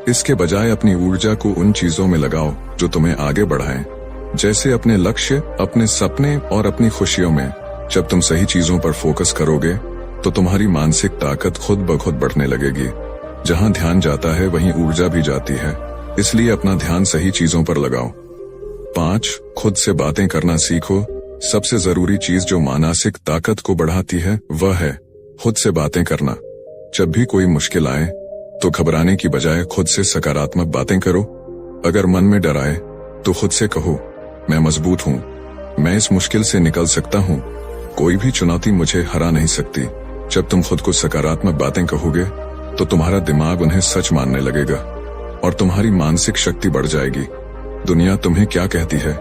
इसके बजाय अपनी ऊर्जा को उन चीजों में लगाओ जो तुम्हें आगे बढ़ाएं, जैसे अपने लक्ष्य, अपने सपने और अपनी खुशियों में। जब तुम सही चीजों पर फोकस करोगे तो तुम्हारी मानसिक ताकत खुद ब खुद बढ़ने लगेगी। जहां ध्यान जाता है वहीं ऊर्जा भी जाती है, इसलिए अपना ध्यान सही चीजों पर लगाओ। 5. खुद से बातें करना सीखो। सबसे जरूरी चीज जो मानसिक ताकत को बढ़ाती है वह है खुद से बातें करना। जब भी कोई मुश्किल आए तो घबराने की बजाय खुद से सकारात्मक बातें करो। अगर मन में डर आए तो खुद से कहो, मैं मजबूत हूँ, मैं इस मुश्किल से निकल सकता हूँ, कोई भी चुनौती मुझे हरा नहीं सकती। जब तुम खुद को सकारात्मक बातें कहोगे तो तुम्हारा दिमाग उन्हें सच मानने लगेगा और तुम्हारी मानसिक शक्ति बढ़ जाएगी। दुनिया तुम्हें क्या कहती है,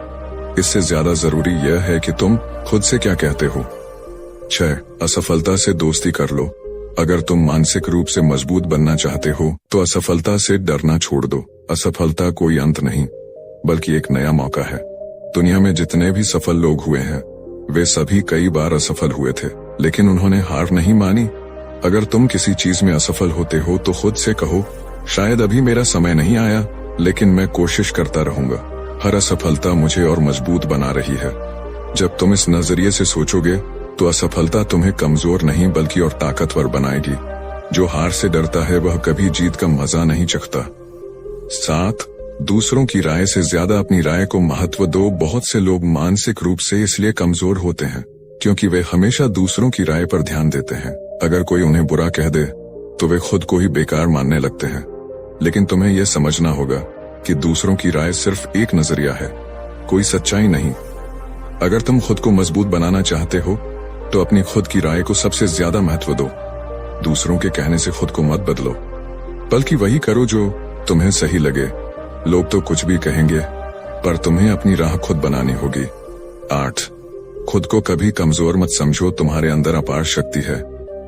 इससे ज्यादा जरूरी यह है कि तुम खुद से क्या कहते हो। 6. असफलता से दोस्ती कर लो। अगर तुम मानसिक रूप से मजबूत बनना चाहते हो तो असफलता से डरना छोड़ दो। असफलता कोई अंत नहीं, बल्कि एक नया मौका है। दुनिया में जितने भी सफल लोग हुए हैं वे सभी कई बार असफल हुए थे, लेकिन उन्होंने हार नहीं मानी। अगर तुम किसी चीज में असफल होते हो तो खुद से कहो, शायद अभी मेरा समय नहीं आया, लेकिन मैं कोशिश करता रहूंगा। हर असफलता मुझे और मजबूत बना रही है। जब तुम इस नजरिए से सोचोगे तो असफलता तुम्हें कमजोर नहीं बल्कि और ताकतवर बनाएगी। जो हार से डरता है वह कभी जीत का मजा नहीं चखता। 7. दूसरों की राय से ज्यादा अपनी राय को महत्व दो। बहुत से लोग मानसिक रूप से इसलिए कमजोर होते हैं क्योंकि वे हमेशा दूसरों की राय पर ध्यान देते हैं। अगर कोई उन्हें बुरा कह दे तो वे खुद को ही बेकार मानने लगते हैं। लेकिन तुम्हें यह समझना होगा कि दूसरों की राय सिर्फ एक नजरिया है, कोई सच्चाई नहीं। अगर तुम खुद को मजबूत बनाना चाहते हो तो अपनी खुद की राय को सबसे ज्यादा महत्व दो। दूसरों के कहने से खुद को मत बदलो, बल्कि वही करो जो तुम्हें सही लगे। लोग तो कुछ भी कहेंगे, पर तुम्हें अपनी राह खुद बनानी होगी। 8. खुद को कभी कमजोर मत समझो। तुम्हारे अंदर अपार शक्ति है,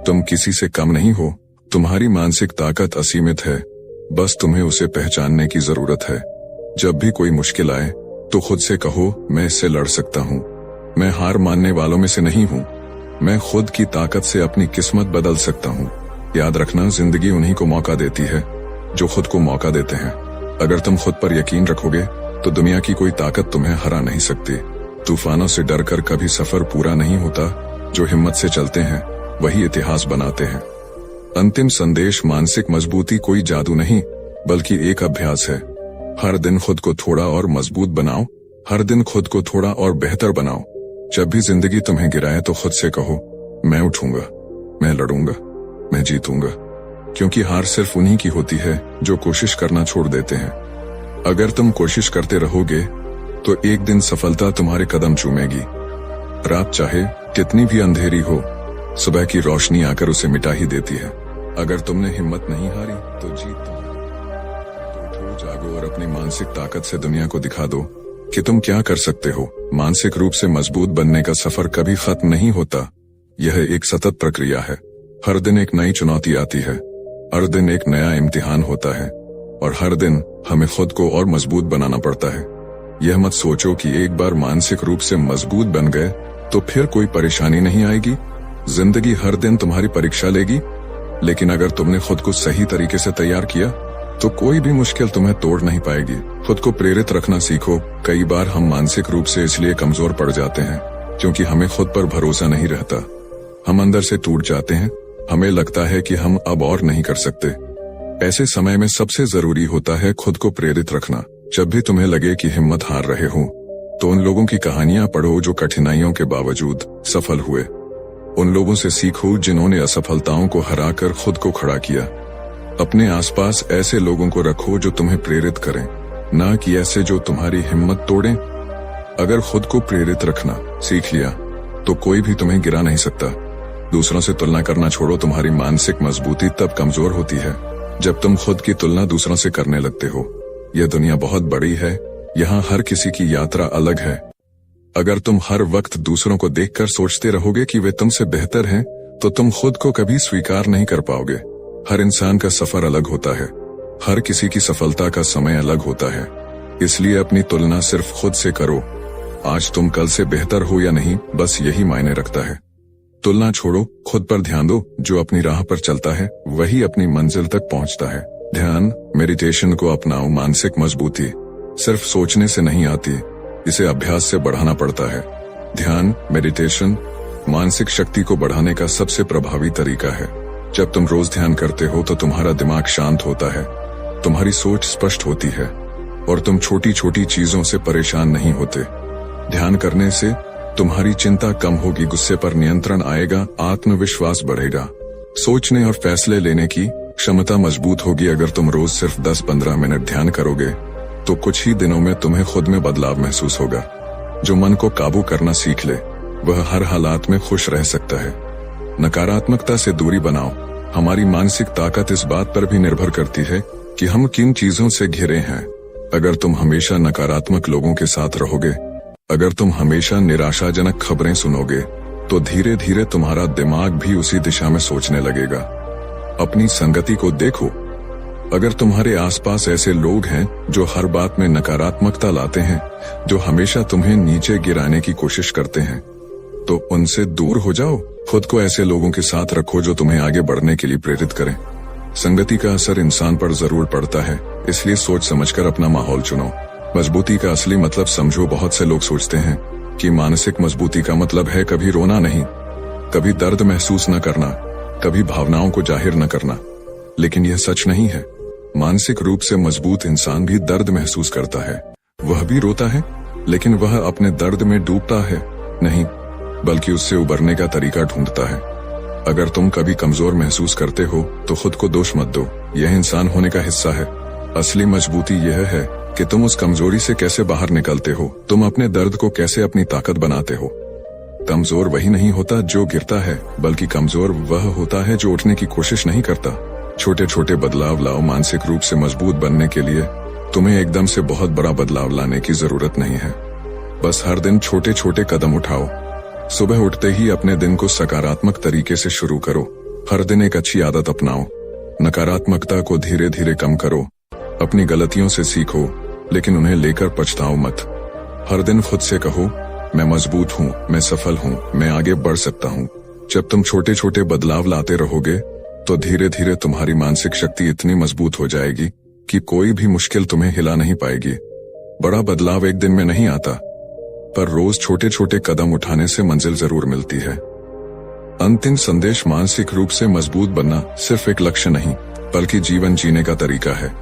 तुम किसी से कम नहीं हो। तुम्हारी मानसिक ताकत असीमित है, बस तुम्हें उसे पहचानने की जरूरत है। जब भी कोई मुश्किल आए तो खुद से कहो, मैं इससे लड़ सकता हूँ, मैं हार मानने वालों में से नहीं हूँ, मैं खुद की ताकत से अपनी किस्मत बदल सकता हूँ। याद रखना, जिंदगी उन्हीं को मौका देती है जो खुद को मौका देते हैं। अगर तुम खुद पर यकीन रखोगे तो दुनिया की कोई ताकत तुम्हें हरा नहीं सकती। तूफानों से डरकर कभी सफर पूरा नहीं होता, जो हिम्मत से चलते हैं वही इतिहास बनाते हैं। अंतिम संदेश, मानसिक मजबूती कोई जादू नहीं बल्कि एक अभ्यास है। हर दिन खुद को थोड़ा और मजबूत बनाओ, हर दिन खुद को थोड़ा और बेहतर बनाओ। जब भी जिंदगी तुम्हें गिराए तो खुद से कहो, मैं उठूंगा, मैं लड़ूंगा, मैं जीतूंगा। क्योंकि हार सिर्फ उन्हीं की होती है जो कोशिश करना छोड़ देते हैं। अगर तुम कोशिश करते रहोगे तो एक दिन सफलता तुम्हारे कदम चूमेगी। रात चाहे कितनी भी अंधेरी हो, सुबह की रोशनी आकर उसे मिटा ही देती है। अगर तुमने हिम्मत नहीं हारी तो जीत तुम्हारी। तो उठो, जागो और अपनी मानसिक ताकत से दुनिया को दिखा दो कि तुम क्या कर सकते हो। मानसिक रूप से मजबूत बनने का सफर कभी खत्म नहीं होता, यह एक सतत प्रक्रिया है। हर दिन एक नई चुनौती आती है, हर दिन एक नया इम्तिहान होता है और हर दिन हमें खुद को और मजबूत बनाना पड़ता है। यह मत सोचो कि एक बार मानसिक रूप से मजबूत बन गए तो फिर कोई परेशानी नहीं आएगी। जिंदगी हर दिन तुम्हारी परीक्षा लेगी, लेकिन अगर तुमने खुद को सही तरीके से तैयार किया तो कोई भी मुश्किल तुम्हें तोड़ नहीं पाएगी। खुद को प्रेरित रखना सीखो। कई बार हम मानसिक रूप से इसलिए कमजोर पड़ जाते हैं क्योंकि हमें खुद पर भरोसा नहीं रहता। हम अंदर से टूट जाते हैं, हमें लगता है कि हम अब और नहीं कर सकते। ऐसे समय में सबसे जरूरी होता है खुद को प्रेरित रखना। जब भी तुम्हें लगे कि हिम्मत हार रहे हो तो उन लोगों की कहानियां पढ़ो जो कठिनाइयों के बावजूद सफल हुए। उन लोगों से सीखो जिन्होंने असफलताओं को हराकर खुद को खड़ा किया। अपने आसपास ऐसे लोगों को रखो जो तुम्हें प्रेरित करें, ना कि ऐसे जो तुम्हारी हिम्मत तोड़ें। अगर खुद को प्रेरित रखना सीख लिया तो कोई भी तुम्हें गिरा नहीं सकता। दूसरों से तुलना करना छोड़ो। तुम्हारी मानसिक मजबूती तब कमजोर होती है जब तुम खुद की तुलना दूसरों से करने लगते हो। यह दुनिया बहुत बड़ी है, यहाँ हर किसी की यात्रा अलग है। अगर तुम हर वक्त दूसरों को देखकर सोचते रहोगे कि वे तुमसे बेहतर हैं, तो तुम खुद को कभी स्वीकार नहीं कर पाओगे। हर इंसान का सफर अलग होता है, हर किसी की सफलता का समय अलग होता है, इसलिए अपनी तुलना सिर्फ खुद से करो। आज तुम कल से बेहतर हो या नहीं, बस यही मायने रखता है। तुलना छोड़ो, खुद पर ध्यान दो। जो अपनी राह पर चलता है वही अपनी मंजिल तक पहुंचता है। ध्यान, मेडिटेशन को अपनाओ। मानसिक मजबूती सिर्फ सोचने से नहीं आती, इसे अभ्यास से बढ़ाना पड़ता है। ध्यान, मेडिटेशन मानसिक शक्ति को बढ़ाने का सबसे प्रभावी तरीका है। जब तुम रोज ध्यान करते हो तो तुम्हारा दिमाग शांत होता है, तुम्हारी सोच स्पष्ट होती है और तुम छोटी छोटी चीजों से परेशान नहीं होते। ध्यान करने से तुम्हारी चिंता कम होगी, गुस्से पर नियंत्रण आएगा, आत्मविश्वास बढ़ेगा, सोचने और फैसले लेने की क्षमता मजबूत होगी। अगर तुम रोज सिर्फ 10-15 मिनट ध्यान करोगे तो कुछ ही दिनों में तुम्हें खुद में बदलाव महसूस होगा। जो मन को काबू करना सीख ले वह हर हालात में खुश रह सकता है। नकारात्मकता से दूरी बनाओ। हमारी मानसिक ताकत इस बात पर भी निर्भर करती है कि हम किन चीजों से घिरे हैं। अगर तुम हमेशा नकारात्मक लोगों के साथ रहोगे, अगर तुम हमेशा निराशाजनक खबरें सुनोगे, तो धीरे धीरे तुम्हारा दिमाग भी उसी दिशा में सोचने लगेगा। अपनी संगति को देखो। अगर तुम्हारे आसपास ऐसे लोग हैं जो हर बात में नकारात्मकता लाते हैं, जो हमेशा तुम्हें नीचे गिराने की कोशिश करते हैं, तो उनसे दूर हो जाओ। खुद को ऐसे लोगों के साथ रखो जो तुम्हें आगे बढ़ने के लिए प्रेरित करें। संगति का असर इंसान पर जरूर पड़ता है, इसलिए सोच समझकर अपना माहौल चुनो। मजबूती का असली मतलब समझो। बहुत से लोग सोचते हैं कि मानसिक मजबूती का मतलब है कभी रोना नहीं, कभी दर्द महसूस न करना, कभी भावनाओं को जाहिर न करना, लेकिन यह सच नहीं है। मानसिक रूप से मजबूत इंसान भी दर्द महसूस करता है, वह भी रोता है, लेकिन वह अपने दर्द में डूबता है नहीं, बल्कि उससे उबरने का तरीका ढूंढता है। अगर तुम कभी कमजोर महसूस करते हो तो खुद को दोष मत दो, यह इंसान होने का हिस्सा है। असली मजबूती यह है कि तुम उस कमजोरी से कैसे बाहर निकलते हो, तुम अपने दर्द को कैसे अपनी ताकत बनाते हो। कमजोर वही नहीं होता जो गिरता है, बल्कि कमजोर वह होता है जो उठने की कोशिश नहीं करता। छोटे छोटे बदलाव लाओ। मानसिक रूप से मजबूत बनने के लिए तुम्हें एकदम से बहुत बड़ा बदलाव लाने की जरूरत नहीं है। बस हर दिन छोटे छोटे कदम उठाओ। सुबह उठते ही अपने दिन को सकारात्मक तरीके से शुरू करो। हर दिन एक अच्छी आदत अपनाओ। नकारात्मकता को धीरे धीरे कम करो। अपनी गलतियों से सीखो, लेकिन उन्हें लेकर पछताओ मत। हर दिन खुद से कहो, मैं मजबूत हूँ, मैं सफल हूँ, मैं आगे बढ़ सकता हूँ। जब तुम छोटे छोटे बदलाव लाते रहोगे तो धीरे धीरे तुम्हारी मानसिक शक्ति इतनी मजबूत हो जाएगी कि कोई भी मुश्किल तुम्हें हिला नहीं पाएगी। बड़ा बदलाव एक दिन में नहीं आता, पर रोज छोटे छोटे कदम उठाने से मंजिल जरूर मिलती है। अंतिम संदेश, मानसिक रूप से मजबूत बनना सिर्फ एक लक्ष्य नहीं, बल्कि जीवन जीने का तरीका है।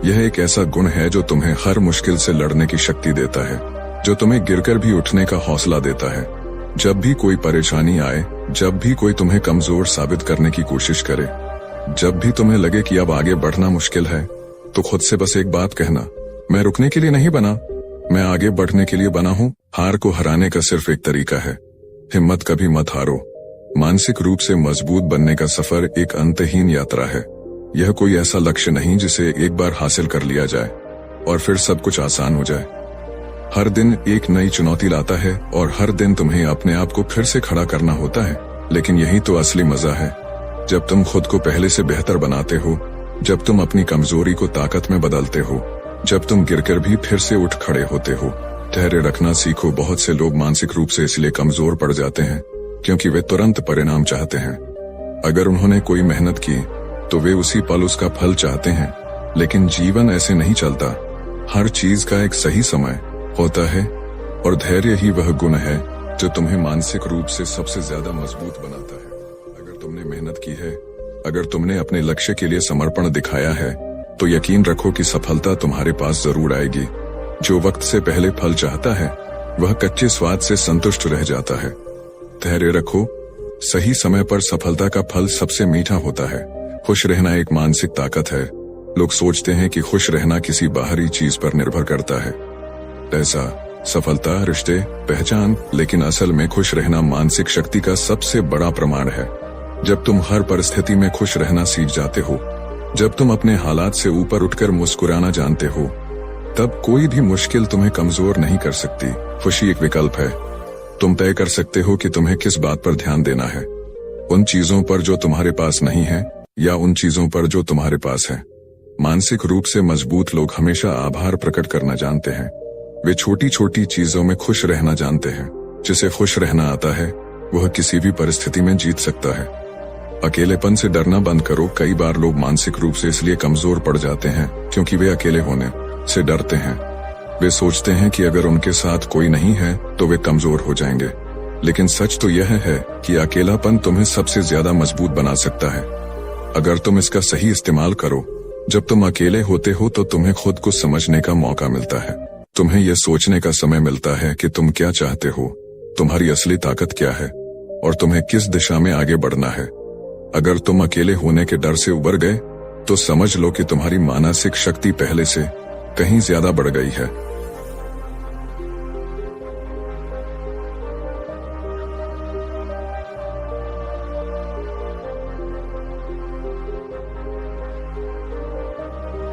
यह एक ऐसा गुण है जो तुम्हें हर मुश्किल से लड़ने की शक्ति देता है, जो तुम्हें गिरकर भी उठने का हौसला देता है। जब भी कोई परेशानी आए, जब भी कोई तुम्हें कमजोर साबित करने की कोशिश करे, जब भी तुम्हें लगे कि अब आगे बढ़ना मुश्किल है, तो खुद से बस एक बात कहना, मैं रुकने के लिए नहीं बना, मैं आगे बढ़ने के लिए बना हूँ। हार को हराने का सिर्फ एक तरीका है, हिम्मत कभी मत हारो। मानसिक रूप से मजबूत बनने का सफर एक अंतहीन यात्रा है। यह कोई ऐसा लक्ष्य नहीं जिसे एक बार हासिल कर लिया जाए और फिर सब कुछ आसान हो जाए। हर दिन एक नई चुनौती लाता है और हर दिन तुम्हें अपने आप को फिर से खड़ा करना होता है। लेकिन यही तो असली मजा है, जब तुम खुद को पहले से बेहतर बनाते हो, जब तुम अपनी कमजोरी को ताकत में बदलते हो, जब तुम गिरकर भी फिर से उठ खड़े होते हो। धैर्य रखना सीखो। बहुत से लोग मानसिक रूप से इसलिए कमजोर पड़ जाते हैं क्योंकि वे तुरंत परिणाम चाहते हैं। अगर उन्होंने कोई मेहनत की तो वे उसी पल उसका फल चाहते हैं, लेकिन जीवन ऐसे नहीं चलता। हर चीज का एक सही समय होता है और धैर्य ही वह गुण है जो तुम्हें मानसिक रूप से सबसे ज्यादा मजबूत बनाता है। अगर तुमने मेहनत की है, अगर तुमने अपने लक्ष्य के लिए समर्पण दिखाया है, तो यकीन रखो कि सफलता तुम्हारे पास जरूर आएगी। जो वक्त से पहले फल चाहता है वह कच्चे स्वाद से संतुष्ट रह जाता है। धैर्य रखो, सही समय पर सफलता का फल सबसे मीठा होता है। खुश रहना एक मानसिक ताकत है। लोग सोचते हैं कि खुश रहना किसी बाहरी चीज पर निर्भर करता है, पैसा, सफलता, रिश्ते, पहचान, लेकिन असल में खुश रहना मानसिक शक्ति का सबसे बड़ा प्रमाण है। जब तुम हर परिस्थिति में खुश रहना सीख जाते हो, जब तुम अपने हालात से ऊपर उठकर मुस्कुराना जानते हो, तब कोई भी मुश्किल तुम्हें कमजोर नहीं कर सकती। खुशी एक विकल्प है। तुम तय कर सकते हो कि तुम्हें किस बात पर ध्यान देना है, उन चीजों पर जो तुम्हारे पास नहीं है या उन चीजों पर जो तुम्हारे पास है। मानसिक रूप से मजबूत लोग हमेशा आभार प्रकट करना जानते हैं। वे छोटी छोटी चीजों में खुश रहना जानते हैं। जिसे खुश रहना आता है वह किसी भी परिस्थिति में जीत सकता है। अकेलेपन से डरना बंद करो। कई बार लोग मानसिक रूप से इसलिए कमजोर पड़ जाते हैं क्योंकि वे अकेले होने से डरते हैं। वे सोचते हैं कि अगर उनके साथ कोई नहीं है तो वे कमजोर हो जाएंगे। लेकिन सच तो यह है कि अकेलापन तुम्हें सबसे ज्यादा मजबूत बना सकता है अगर तुम इसका सही इस्तेमाल करो। जब तुम अकेले होते हो तो तुम्हें खुद को समझने का मौका मिलता है। तुम्हें यह सोचने का समय मिलता है कि तुम क्या चाहते हो, तुम्हारी असली ताकत क्या है और तुम्हें किस दिशा में आगे बढ़ना है। अगर तुम अकेले होने के डर से उबर गए तो समझ लो कि तुम्हारी मानसिक शक्ति पहले से कहीं ज्यादा बढ़ गई है।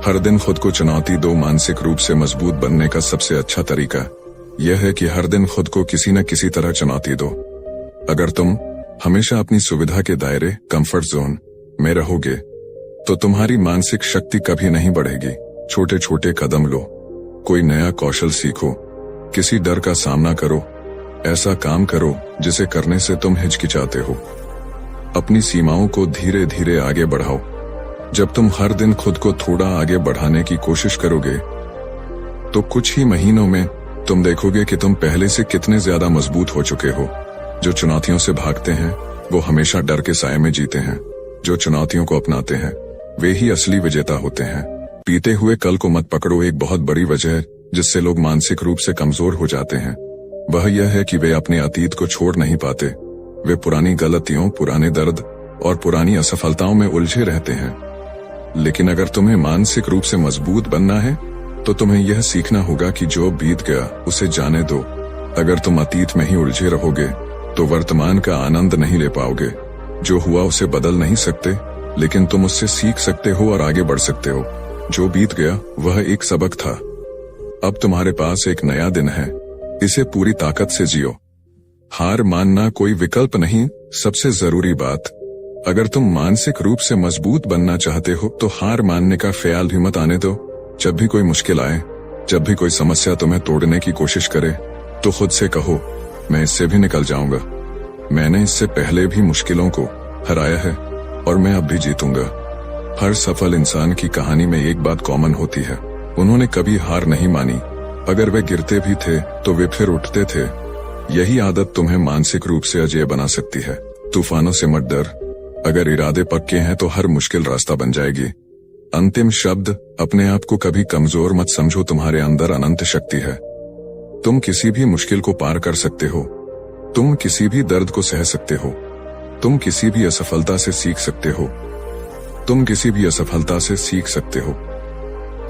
हर दिन खुद को चुनौती दो। मानसिक रूप से मजबूत बनने का सबसे अच्छा तरीका यह है कि हर दिन खुद को किसी न किसी तरह चुनौती दो। अगर तुम हमेशा अपनी सुविधा के दायरे कंफर्ट जोन में रहोगे तो तुम्हारी मानसिक शक्ति कभी नहीं बढ़ेगी। छोटे छोटे कदम लो, कोई नया कौशल सीखो, किसी डर का सामना करो, ऐसा काम करो जिसे करने से तुम हिचकिचाते हो। अपनी सीमाओं को धीरे धीरे आगे बढ़ाओ। जब तुम हर दिन खुद को थोड़ा आगे बढ़ाने की कोशिश करोगे तो कुछ ही महीनों में तुम देखोगे कि तुम पहले से कितने ज्यादा मजबूत हो चुके हो। जो चुनौतियों से भागते हैं वो हमेशा डर के साए में जीते हैं। जो चुनौतियों को अपनाते हैं वे ही असली विजेता होते हैं। बीते हुए कल को मत पकड़ो। एक बहुत बड़ी वजह जिससे लोग मानसिक रूप से कमजोर हो जाते हैं वह यह है कि वे अपने अतीत को छोड़ नहीं पाते। वे पुरानी गलतियों, पुराने दर्द और पुरानी असफलताओं में उलझे रहते हैं। लेकिन अगर तुम्हें मानसिक रूप से मजबूत बनना है तो तुम्हें यह सीखना होगा कि जो बीत गया उसे जाने दो। अगर तुम अतीत में ही उलझे रहोगे तो वर्तमान का आनंद नहीं ले पाओगे। जो हुआ उसे बदल नहीं सकते लेकिन तुम उससे सीख सकते हो और आगे बढ़ सकते हो। जो बीत गया वह एक सबक था। अब तुम्हारे पास एक नया दिन है, इसे पूरी ताकत से जियो। हार मानना कोई विकल्प नहीं। सबसे जरूरी बात, अगर तुम मानसिक रूप से मजबूत बनना चाहते हो तो हार मानने का ख्याल भी मत आने दो। जब भी कोई मुश्किल आए, जब भी कोई समस्या तुम्हें तोड़ने की कोशिश करे तो खुद से कहो, मैं इससे भी निकल जाऊंगा। मैंने इससे पहले भी मुश्किलों को हराया है और मैं अब भी जीतूंगा। हर सफल इंसान की कहानी में एक बात कॉमन होती है, उन्होंने कभी हार नहीं मानी। अगर वे गिरते भी थे तो वे फिर उठते थे। यही आदत तुम्हें मानसिक रूप से अजेय बना सकती है। तूफानों से मत डर। अगर इरादे पक्के हैं तो हर मुश्किल रास्ता बन जाएगी। अंतिम शब्द, अपने आप को कभी कमजोर मत समझो। तुम्हारे अंदर अनंत शक्ति है। तुम किसी भी मुश्किल को पार कर सकते हो। तुम किसी भी दर्द को सह सकते हो। तुम किसी भी असफलता से सीख सकते हो। तुम किसी भी असफलता से सीख सकते हो।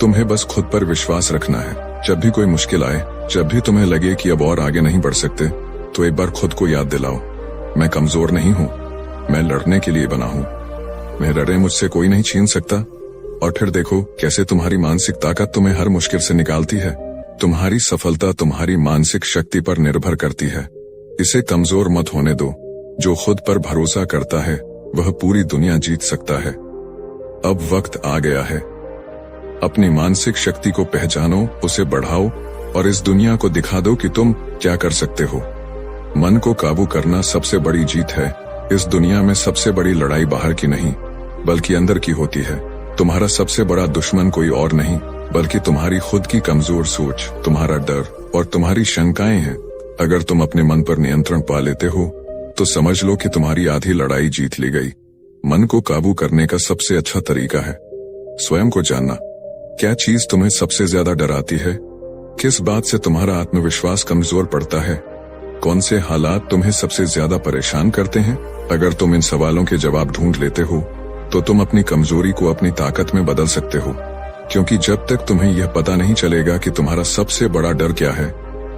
तुम्हें बस खुद पर विश्वास रखना है। जब भी कोई मुश्किल आए, जब भी तुम्हें लगे कि अब और आगे नहीं बढ़ सकते, तो एक बार खुद को याद दिलाओ, मैं कमजोर नहीं हूं, मैं लड़ने के लिए बना हूं। मेरा डर मुझसे कोई नहीं छीन सकता। और फिर देखो कैसे तुम्हारी मानसिक ताकत तुम्हें हर मुश्किल से निकालती है। तुम्हारी सफलता तुम्हारी मानसिक शक्ति पर निर्भर करती है। इसे कमजोर मत होने दो। जो खुद पर भरोसा करता है वह पूरी दुनिया जीत सकता है। अब वक्त आ गया है। अपनी मानसिक शक्ति को पहचानो, उसे बढ़ाओ और इस दुनिया को दिखा दो कि तुम क्या कर सकते हो। मन को काबू करना सबसे बड़ी जीत है। इस दुनिया में सबसे बड़ी लड़ाई बाहर की नहीं बल्कि अंदर की होती है। तुम्हारा सबसे बड़ा दुश्मन कोई और नहीं बल्कि तुम्हारी खुद की कमजोर सोच, तुम्हारा डर और तुम्हारी शंकाएं हैं। अगर तुम अपने मन पर नियंत्रण पा लेते हो तो समझ लो कि तुम्हारी आधी लड़ाई जीत ली गई। मन को काबू करने का सबसे अच्छा तरीका है स्वयं को जानना। क्या चीज तुम्हें सबसे ज्यादा डराती है? किस बात से तुम्हारा आत्मविश्वास कमजोर पड़ता है? कौन से हालात तुम्हें सबसे ज्यादा परेशान करते हैं? अगर तुम इन सवालों के जवाब ढूंढ लेते हो तो तुम अपनी कमजोरी को अपनी ताकत में बदल सकते हो। क्योंकि जब तक तुम्हें यह पता नहीं चलेगा कि तुम्हारा सबसे बड़ा डर क्या है,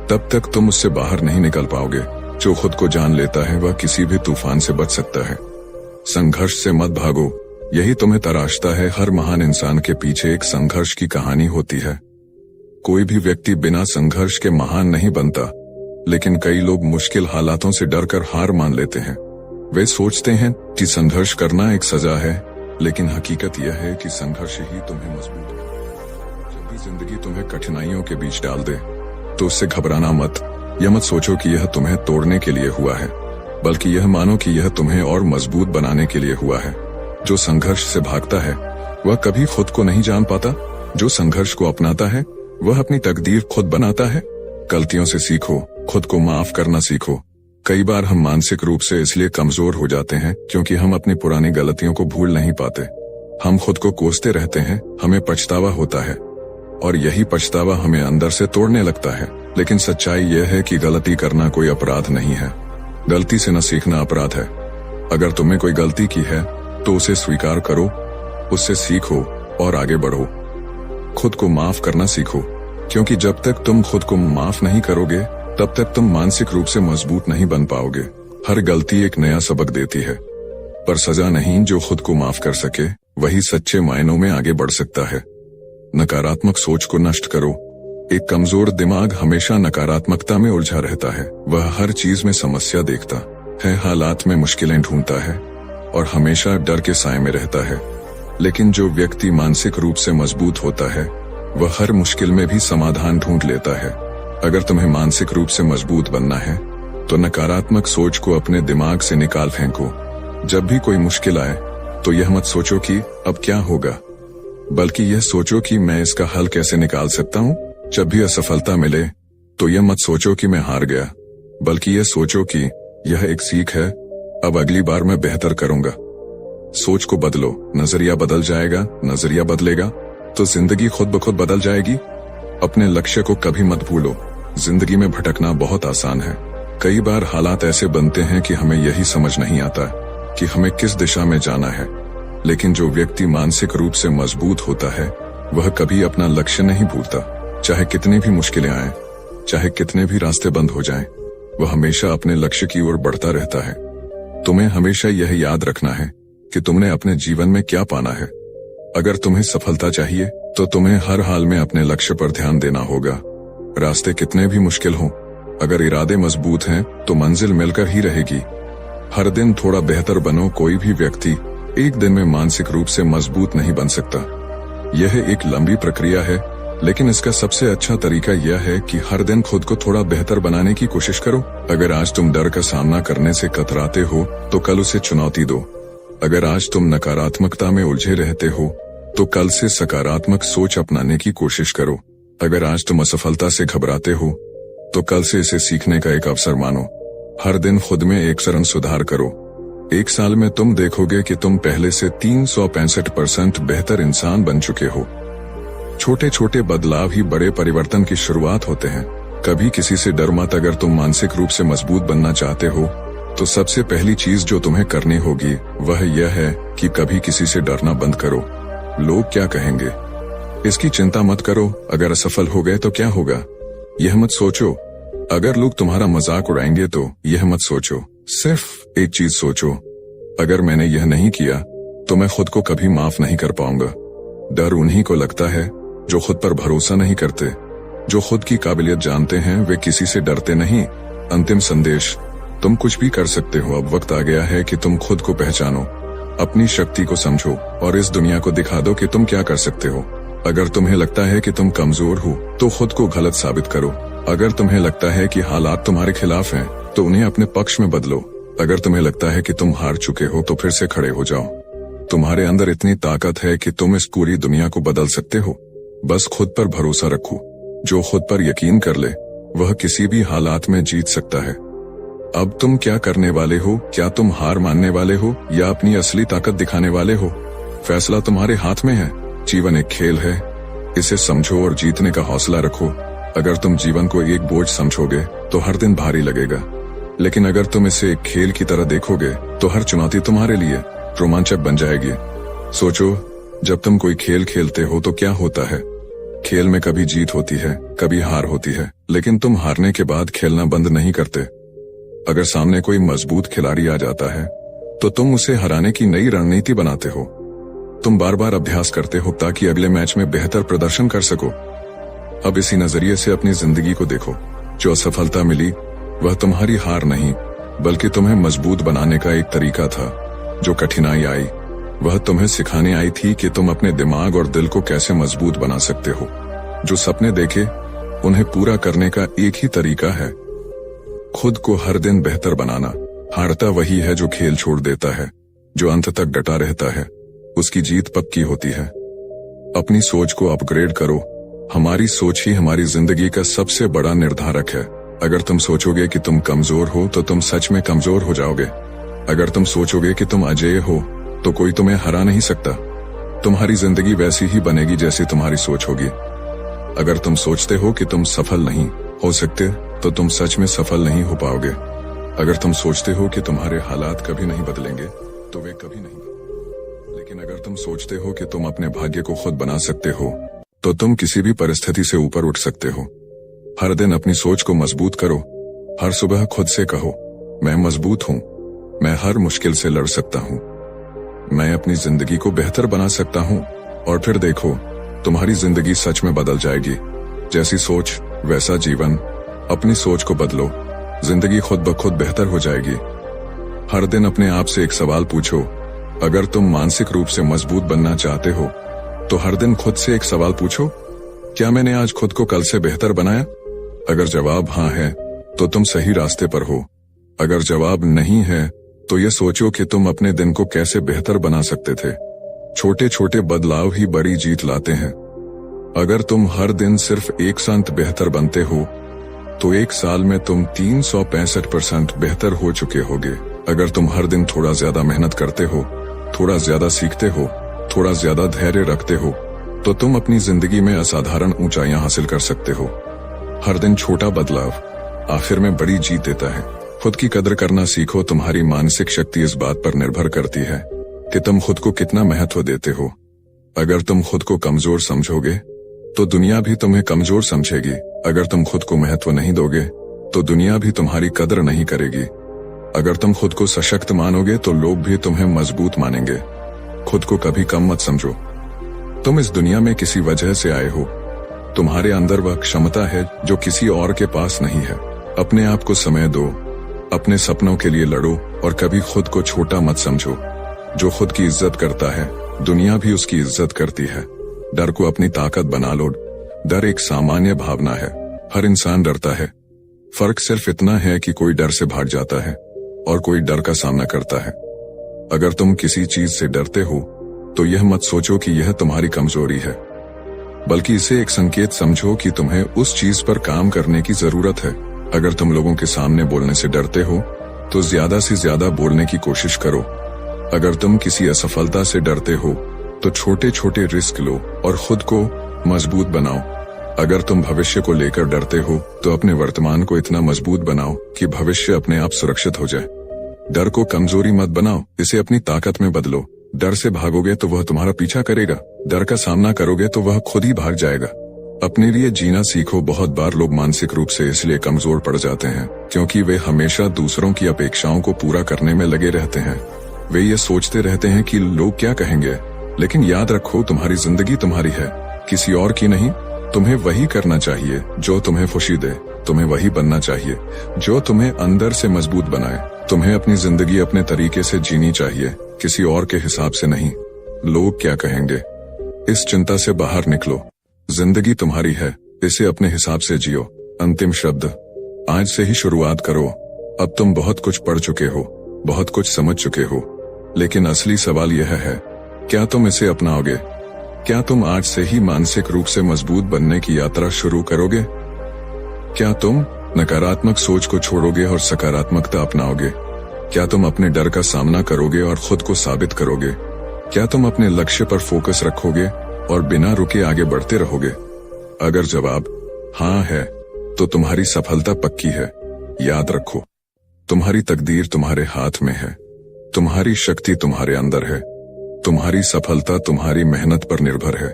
तब तक तुम उससे बाहर नहीं निकल पाओगे। जो खुद को जान लेता है वह किसी भी तूफान से बच सकता है। संघर्ष से मत भागो, यही तुम्हें तराशता है। हर महान इंसान के पीछे एक संघर्ष की कहानी होती है। कोई भी व्यक्ति बिना संघर्ष के महान नहीं बनता। लेकिन कई लोग मुश्किल हालातों से डरकर हार मान लेते हैं। वे सोचते हैं कि संघर्ष करना एक सजा है, लेकिन हकीकत यह है कि संघर्ष ही तुम्हें मजबूत बनाता है। जब भी जिंदगी तुम्हें कठिनाइयों के बीच डाल दे तो उससे घबराना मत। यह मत सोचो कि यह तुम्हें तोड़ने के लिए हुआ है, बल्कि यह मानो कि यह तुम्हें और मजबूत बनाने के लिए हुआ है। जो संघर्ष से भागता है वह कभी खुद को नहीं जान पाता। जो संघर्ष को अपनाता है वह अपनी तकदीर खुद बनाता है। गलतियों से सीखो, खुद को माफ करना सीखो। कई बार हम मानसिक रूप से इसलिए कमजोर हो जाते हैं क्योंकि हम अपनी पुरानी गलतियों को भूल नहीं पाते। हम खुद को कोसते रहते हैं, हमें पछतावा होता है और यही पछतावा हमें अंदर से तोड़ने लगता है। लेकिन सच्चाई यह है कि गलती करना कोई अपराध नहीं है, गलती से न सीखना अपराध है। अगर तुमने कोई गलती की है तो उसे स्वीकार करो, उससे सीखो और आगे बढ़ो। खुद को माफ करना सीखो, क्योंकि जब तक तुम खुद को माफ नहीं करोगे तब तक तुम मानसिक रूप से मजबूत नहीं बन पाओगे। हर गलती एक नया सबक देती है, पर सजा नहीं। जो खुद को माफ कर सके वही सच्चे मायनों में आगे बढ़ सकता है। नकारात्मक सोच को नष्ट करो। एक कमजोर दिमाग हमेशा नकारात्मकता में उलझा रहता है। वह हर चीज में समस्या देखता है, हालात में मुश्किलें ढूंढता है और हमेशा डर के साए में रहता है। लेकिन जो व्यक्ति मानसिक रूप से मजबूत होता है वह हर मुश्किल में भी समाधान ढूंढ लेता है। अगर तुम्हें मानसिक रूप से मजबूत बनना है तो नकारात्मक सोच को अपने दिमाग से निकाल फेंको। जब भी कोई मुश्किल आए तो यह मत सोचो कि अब क्या होगा, बल्कि यह सोचो कि मैं इसका हल कैसे निकाल सकता हूँ। जब भी असफलता मिले तो यह मत सोचो कि मैं हार गया, बल्कि यह सोचो कि यह एक सीख है, अब अगली बार मैं बेहतर करूंगा। सोच को बदलो, नजरिया बदल जाएगा। नजरिया बदलेगा तो जिंदगी खुद ब खुद बदल जाएगी। अपने लक्ष्य को कभी मत भूलो। जिंदगी में भटकना बहुत आसान है। कई बार हालात ऐसे बनते हैं कि हमें यही समझ नहीं आता कि हमें किस दिशा में जाना है। लेकिन जो व्यक्ति मानसिक रूप से मजबूत होता है वह कभी अपना लक्ष्य नहीं भूलता। चाहे कितनी भी मुश्किलें आए, चाहे कितने भी रास्ते बंद हो जाएं, वह हमेशा अपने लक्ष्य की ओर बढ़ता रहता है। तुम्हें हमेशा यह याद रखना है कि तुमने अपने जीवन में क्या पाना है। अगर तुम्हें सफलता चाहिए तो तुम्हें हर हाल में अपने लक्ष्य पर ध्यान देना होगा। रास्ते कितने भी मुश्किल हों, अगर इरादे मजबूत हैं तो मंजिल मिलकर ही रहेगी। हर दिन थोड़ा बेहतर बनो। कोई भी व्यक्ति एक दिन में मानसिक रूप से मजबूत नहीं बन सकता। यह एक लंबी प्रक्रिया है, लेकिन इसका सबसे अच्छा तरीका यह है कि हर दिन खुद को थोड़ा बेहतर बनाने की कोशिश करो। अगर आज तुम डर का सामना करने से कतराते हो तो कल उसे चुनौती दो। अगर आज तुम नकारात्मकता में उलझे रहते हो तो कल से सकारात्मक सोच अपनाने की कोशिश करो। अगर आज तुम असफलता से घबराते हो तो कल से इसे सीखने का एक अवसर मानो। हर दिन खुद में 1% सुधार करो। 1 साल में तुम देखोगे कि तुम पहले से 365% बेहतर इंसान बन चुके हो। छोटे छोटे बदलाव ही बड़े परिवर्तन की शुरुआत होते हैं। कभी किसी से डर मत। अगर तुम मानसिक रूप से मजबूत बनना चाहते हो तो सबसे पहली चीज जो तुम्हें करनी होगी वह यह है कि कभी किसी से डरना बंद करो। लोग क्या कहेंगे, इसकी चिंता मत करो। अगर असफल हो गए तो क्या होगा, यह मत सोचो। अगर लोग तुम्हारा मजाक उड़ाएंगे तो यह मत सोचो। सिर्फ एक चीज सोचो, अगर मैंने यह नहीं किया तो मैं खुद को कभी माफ नहीं कर पाऊंगा। डर उन्हीं को लगता है जो खुद पर भरोसा नहीं करते। जो खुद की काबिलियत जानते हैं वे किसी से डरते नहीं। अंतिम संदेश, तुम कुछ भी कर सकते हो। अब वक्त आ गया है कि तुम खुद को पहचानो, अपनी शक्ति को समझो और इस दुनिया को दिखा दो कि तुम क्या कर सकते हो। अगर तुम्हें लगता है कि तुम कमजोर हो तो खुद को गलत साबित करो। अगर तुम्हें लगता है कि हालात तुम्हारे खिलाफ हैं तो उन्हें अपने पक्ष में बदलो। अगर तुम्हें लगता है कि तुम हार चुके हो तो फिर से खड़े हो जाओ। तुम्हारे अंदर इतनी ताकत है कि तुम इस पूरी दुनिया को बदल सकते हो। बस खुद पर भरोसा रखो। जो खुद पर यकीन कर ले वह किसी भी हालात में जीत सकता है। अब तुम क्या करने वाले हो? क्या तुम हार मानने वाले हो या अपनी असली ताकत दिखाने वाले हो? फैसला तुम्हारे हाथ में है। जीवन एक खेल है, इसे समझो और जीतने का हौसला रखो। अगर तुम जीवन को एक बोझ समझोगे तो हर दिन भारी लगेगा, लेकिन अगर तुम इसे एक खेल की तरह देखोगे तो हर चुनौती तुम्हारे लिए रोमांचक बन जाएगी। सोचो, जब तुम कोई खेल खेलते हो तो क्या होता है? खेल में कभी जीत होती है, कभी हार होती है, लेकिन तुम हारने के बाद खेलना बंद नहीं करते। अगर सामने कोई मजबूत खिलाड़ी आ जाता है तो तुम उसे हराने की नई रणनीति बनाते हो। तुम बार बार अभ्यास करते हो ताकि अगले मैच में बेहतर प्रदर्शन कर सको। अब इसी नजरिए से अपनी जिंदगी को देखो। जो असफलता मिली वह तुम्हारी हार नहीं, बल्कि तुम्हें मजबूत बनाने का एक तरीका था। जो कठिनाई आई वह तुम्हें सिखाने आई थी कि तुम अपने दिमाग और दिल को कैसे मजबूत बना सकते हो। जो सपने देखे उन्हें पूरा करने का एक ही तरीका है, खुद को हर दिन बेहतर बनाना। हारता वही है जो खेल छोड़ देता है, जो अंत तक डटा रहता है उसकी जीत पक्की होती है। अपनी सोच को अपग्रेड करो। हमारी सोच ही हमारी जिंदगी का सबसे बड़ा निर्धारक है। अगर तुम सोचोगे कि तुम कमजोर हो तो तुम सच में कमजोर हो जाओगे। अगर तुम सोचोगे कि तुम अजेय हो तो कोई तुम्हें हरा नहीं सकता। तुम्हारी जिंदगी वैसी ही बनेगी जैसी तुम्हारी सोच होगी। अगर तुम सोचते हो कि तुम सफल नहीं हो सकते तो तुम सच में सफल नहीं हो पाओगे। अगर तुम सोचते हो कि तुम्हारे हालात कभी नहीं बदलेंगे तो वे कभी नहीं। लेकिन अगर तुम सोचते हो कि तुम अपने भाग्य को खुद बना सकते हो तो तुम किसी भी परिस्थिति से ऊपर उठ सकते हो। हर दिन अपनी सोच को मजबूत करो। हर सुबह खुद से कहो, मैं मजबूत हूँ, मैं हर मुश्किल से लड़ सकता हूँ, मैं अपनी जिंदगी को बेहतर बना सकता हूँ। और फिर देखो, तुम्हारी जिंदगी सच में बदल जाएगी। जैसी सोच वैसा जीवन। अपनी सोच को बदलो, जिंदगी खुद ब खुद बेहतर हो जाएगी। हर दिन अपने आप से एक सवाल पूछो, अगर तुम मानसिक रूप से मजबूत बनना चाहते हो तो हर दिन खुद से एक सवाल पूछो, क्या मैंने आज खुद को कल से बेहतर बनाया? अगर जवाब हाँ है तो तुम सही रास्ते पर हो। अगर जवाब नहीं है तो ये सोचो कि तुम अपने दिन को कैसे बेहतर बना सकते थे। छोटे छोटे बदलाव ही बड़ी जीत लाते हैं। अगर तुम हर दिन सिर्फ 1% बेहतर बनते हो तो एक साल में तुम 365% बेहतर हो चुके होगे। अगर तुम हर दिन थोड़ा ज्यादा मेहनत करते हो, थोड़ा ज्यादा सीखते हो, थोड़ा ज्यादा धैर्य रखते हो तो तुम अपनी जिंदगी में असाधारण ऊंचाइयां हासिल कर सकते हो। हर दिन छोटा बदलाव आखिर में बड़ी जीत देता है। खुद की कदर करना सीखो। तुम्हारी मानसिक शक्ति इस बात पर निर्भर करती है कि तुम खुद को कितना महत्व देते हो। अगर तुम खुद को कमजोर समझोगे तो दुनिया भी तुम्हें कमजोर समझेगी। अगर तुम खुद को महत्व नहीं दोगे तो दुनिया भी तुम्हारी कदर नहीं करेगी। अगर तुम खुद को सशक्त मानोगे तो लोग भी तुम्हें मजबूत मानेंगे। खुद को कभी कम मत समझो। तुम इस दुनिया में किसी वजह से आए हो। तुम्हारे अंदर वह क्षमता है जो किसी और के पास नहीं है। अपने आप को समय दो, अपने सपनों के लिए लड़ो और कभी खुद को छोटा मत समझो। जो खुद की इज्जत करता है दुनिया भी उसकी इज्जत करती है। डर को अपनी ताकत बना लो। डर एक सामान्य भावना है, हर इंसान डरता है। फर्क सिर्फ इतना है कि कोई डर से भाग जाता है और कोई डर का सामना करता है। अगर तुम किसी चीज से डरते हो तो यह मत सोचो कि यह तुम्हारी कमजोरी है, बल्कि इसे एक संकेत समझो कि तुम्हें उस चीज पर काम करने की जरूरत है। अगर तुम लोगों के सामने बोलने से डरते हो तो ज्यादा से ज्यादा बोलने की कोशिश करो। अगर तुम किसी असफलता से डरते हो तो छोटे छोटे रिस्क लो और खुद को मजबूत बनाओ। अगर तुम भविष्य को लेकर डरते हो तो अपने वर्तमान को इतना मजबूत बनाओ कि भविष्य अपने आप सुरक्षित हो जाए। डर को कमजोरी मत बनाओ, इसे अपनी ताकत में बदलो। डर से भागोगे तो वह तुम्हारा पीछा करेगा, डर का सामना करोगे तो वह खुद ही भाग जाएगा। अपने लिए जीना सीखो। बहुत बार लोग मानसिक रूप से इसलिए कमजोर पड़ जाते हैं क्योंकि वे हमेशा दूसरों की अपेक्षाओं को पूरा करने में लगे रहते हैं। वे ये सोचते रहते हैं कि लोग क्या कहेंगे, लेकिन याद रखो तुम्हारी जिंदगी तुम्हारी है, किसी और की नहीं। तुम्हें वही करना चाहिए जो तुम्हें खुशी दे। तुम्हें वही बनना चाहिए जो तुम्हें अंदर से मजबूत बनाए। तुम्हें अपनी जिंदगी अपने तरीके से जीनी चाहिए, किसी और के हिसाब से नहीं। लोग क्या कहेंगे, इस चिंता से बाहर निकलो। जिंदगी तुम्हारी है, इसे अपने हिसाब से जियो। अंतिम शब्द, आज से ही शुरुआत करो। अब तुम बहुत कुछ पढ़ चुके हो, बहुत कुछ समझ चुके हो, लेकिन असली सवाल यह है, क्या तुम इसे अपनाओगे? क्या तुम आज से ही मानसिक रूप से मजबूत बनने की यात्रा शुरू करोगे? क्या तुम नकारात्मक सोच को छोड़ोगे और सकारात्मकता अपनाओगे? क्या तुम अपने डर का सामना करोगे और खुद को साबित करोगे? क्या तुम अपने लक्ष्य पर फोकस रखोगे और बिना रुके आगे बढ़ते रहोगे? अगर जवाब हाँ है तो तुम्हारी सफलता पक्की है। याद रखो, तुम्हारी तकदीर तुम्हारे हाथ में है, तुम्हारी शक्ति तुम्हारे अंदर है, तुम्हारी सफलता तुम्हारी मेहनत पर निर्भर है।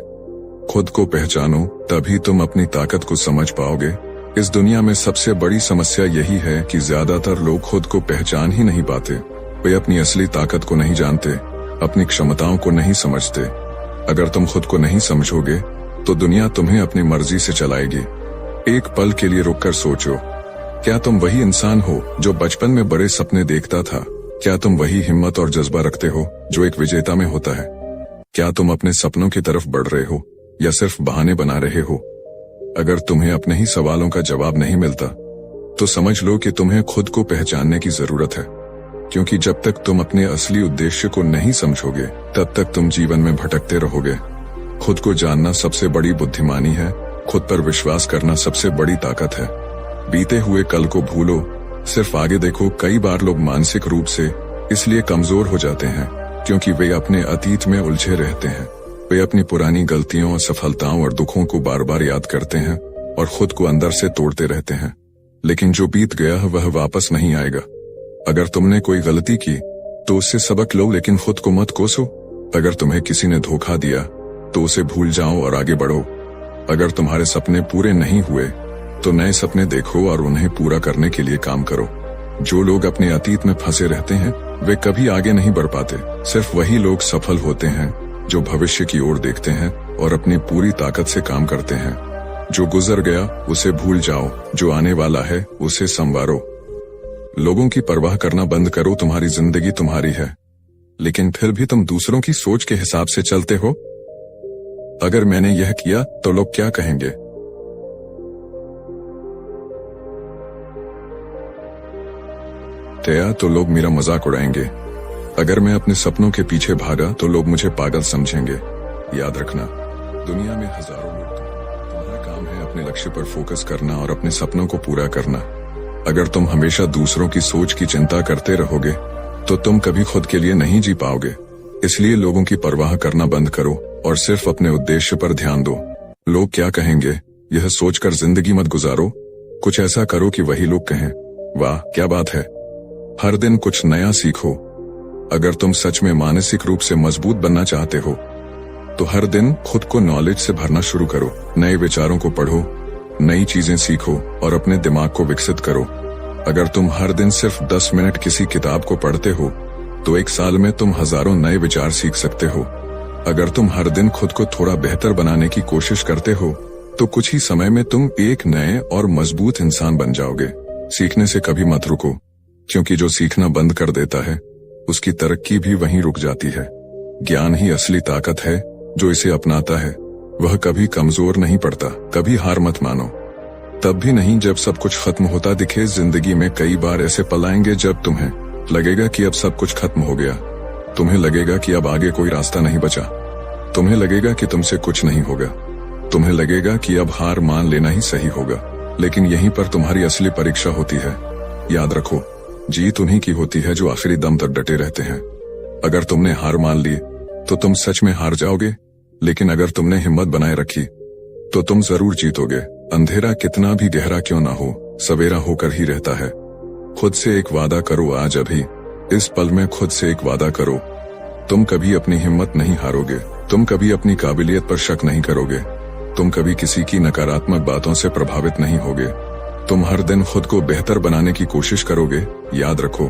खुद को पहचानो, तभी तुम अपनी ताकत को समझ पाओगे। इस दुनिया में सबसे बड़ी समस्या यही है कि ज्यादातर लोग खुद को पहचान ही नहीं पाते। वे अपनी असली ताकत को नहीं जानते, अपनी क्षमताओं को नहीं समझते। अगर तुम खुद को नहीं समझोगे तो दुनिया तुम्हें अपनी मर्जी से चलाएगी। एक पल के लिए रुककर सोचो, क्या तुम वही इंसान हो जो बचपन में बड़े सपने देखता था? क्या तुम वही हिम्मत और जज्बा रखते हो जो एक विजेता में होता है? क्या तुम अपने सपनों की तरफ बढ़ रहे हो या सिर्फ बहाने बना रहे हो? अगर तुम्हें अपने ही सवालों का जवाब नहीं मिलता तो समझ लो कि तुम्हें खुद को पहचानने की जरूरत है, क्योंकि जब तक तुम अपने असली उद्देश्य को नहीं समझोगे तब तक तुम जीवन में भटकते रहोगे। खुद को जानना सबसे बड़ी बुद्धिमानी है, खुद पर विश्वास करना सबसे बड़ी ताकत है। बीते हुए कल को भूलो, सिर्फ आगे देखो। कई बार लोग मानसिक रूप से इसलिए कमजोर हो जाते हैं क्योंकि वे अपने अतीत में उलझे रहते हैं। वे अपनी पुरानी गलतियों, असफलताओं और दुखों को बार बार याद करते हैं और खुद को अंदर से तोड़ते रहते हैं। लेकिन जो बीत गया वह वापस नहीं आएगा। अगर तुमने कोई गलती की तो उससे सबक लो, लेकिन खुद को मत कोसो। अगर तुम्हें किसी ने धोखा दिया तो उसे भूल जाओ और आगे बढ़ो। अगर तुम्हारे सपने पूरे नहीं हुए तो नए सपने देखो और उन्हें पूरा करने के लिए काम करो। जो लोग अपने अतीत में फंसे रहते हैं वे कभी आगे नहीं बढ़ पाते। सिर्फ वही लोग सफल होते हैं जो भविष्य की ओर देखते हैं और अपनी पूरी ताकत से काम करते हैं। जो गुजर गया उसे भूल जाओ, जो आने वाला है उसे संवारो। लोगों की परवाह करना बंद करो। तुम्हारी जिंदगी तुम्हारी है, लेकिन फिर भी तुम दूसरों की सोच के हिसाब से चलते हो। अगर मैंने यह किया तो लोग क्या कहेंगे? तो लोग मेरा मजाक उड़ाएंगे। अगर मैं अपने सपनों के पीछे भागा तो लोग मुझे पागल समझेंगे। याद रखना, दुनिया में हजारों लोग तुम्हारा काम है अपने लक्ष्य पर फोकस करना और अपने सपनों को पूरा करना। अगर तुम हमेशा दूसरों की सोच की चिंता करते रहोगे तो तुम कभी खुद के लिए नहीं जी पाओगे। इसलिए लोगों की परवाह करना बंद करो और सिर्फ अपने उद्देश्य पर ध्यान दो। लोग क्या कहेंगे यह सोचकर जिंदगी मत गुजारो। कुछ ऐसा करो कि वही लोग कहें, वाह क्या बात है। हर दिन कुछ नया सीखो। अगर तुम सच में मानसिक रूप से मजबूत बनना चाहते हो तो हर दिन खुद को नॉलेज से भरना शुरू करो। नए विचारों को पढ़ो, नई चीजें सीखो और अपने दिमाग को विकसित करो। अगर तुम हर दिन सिर्फ 10 मिनट किसी किताब को पढ़ते हो तो एक साल में तुम हजारों नए विचार सीख सकते हो। अगर तुम हर दिन खुद को थोड़ा बेहतर बनाने की कोशिश करते हो तो कुछ ही समय में तुम एक नए और मजबूत इंसान बन जाओगे। सीखने से कभी मत रुको, क्योंकि जो सीखना बंद कर देता है उसकी तरक्की भी वहीं रुक जाती है। ज्ञान ही असली ताकत है, जो इसे अपनाता है वह कभी कमजोर नहीं पड़ता। कभी हार मत मानो, तब भी नहीं जब सब कुछ खत्म होता दिखे। जिंदगी में कई बार ऐसे पल आएंगे जब तुम्हें लगेगा कि अब सब कुछ खत्म हो गया। तुम्हें लगेगा कि अब आगे कोई रास्ता नहीं बचा। तुम्हें लगेगा कि तुमसे कुछ नहीं होगा। तुम्हें लगेगा कि अब हार मान लेना ही सही होगा। लेकिन यहीं पर तुम्हारी असली परीक्षा होती है। याद रखो, जीत उन्हीं की होती है जो आखिरी दम तक डटे रहते हैं। अगर तुमने हार मान ली तो तुम सच में हार जाओगे, लेकिन अगर तुमने हिम्मत बनाए रखी तो तुम जरूर जीतोगे। अंधेरा कितना भी गहरा क्यों ना हो, सवेरा होकर ही रहता है। खुद से एक वादा करो आज, अभी इस पल में खुद से एक वादा करो। तुम कभी अपनी हिम्मत नहीं हारोगे। तुम कभी अपनी काबिलियत पर शक नहीं करोगे। तुम कभी किसी की नकारात्मक बातों से प्रभावित नहीं होगे। तुम हर दिन खुद को बेहतर बनाने की कोशिश करोगे। याद रखो,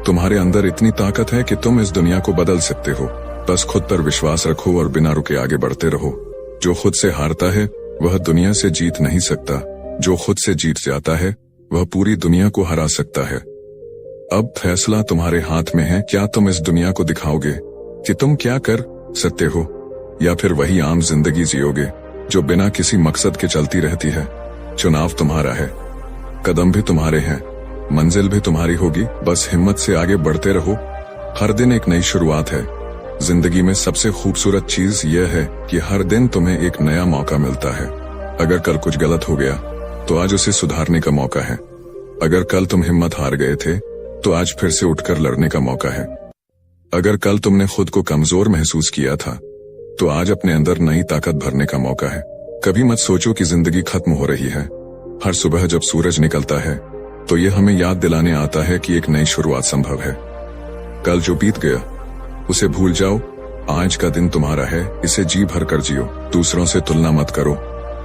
तुम्हारे अंदर इतनी ताकत है कि तुम इस दुनिया को बदल सकते हो। बस खुद पर विश्वास रखो और बिना रुके आगे बढ़ते रहो। जो खुद से हारता है वह दुनिया से जीत नहीं सकता। जो खुद से जीत जाता है वह पूरी दुनिया को हरा सकता है। अब फैसला तुम्हारे हाथ में है। क्या तुम इस दुनिया को दिखाओगे कि तुम क्या कर सकते हो, या फिर वही आम जिंदगी जियोगे जो बिना किसी मकसद के चलती रहती है? चुनाव तुम्हारा है, कदम भी तुम्हारे हैं, मंजिल भी तुम्हारी होगी। बस हिम्मत से आगे बढ़ते रहो। हर दिन एक नई शुरुआत है। जिंदगी में सबसे खूबसूरत चीज यह है कि हर दिन तुम्हें एक नया मौका मिलता है। अगर कल कुछ गलत हो गया तो आज उसे सुधारने का मौका है। अगर कल तुम हिम्मत हार गए थे तो आज फिर से उठकर लड़ने का मौका है। अगर कल तुमने खुद को कमजोर महसूस किया था तो आज अपने अंदर नई ताकत भरने का मौका है। कभी मत सोचो कि जिंदगी खत्म हो रही है। हर सुबह जब सूरज निकलता है तो यह हमें याद दिलाने आता है कि एक नई शुरुआत संभव है। कल जो बीत गया उसे भूल जाओ। आज का दिन तुम्हारा है, इसे जी भर कर जियो। दूसरों से तुलना मत करो,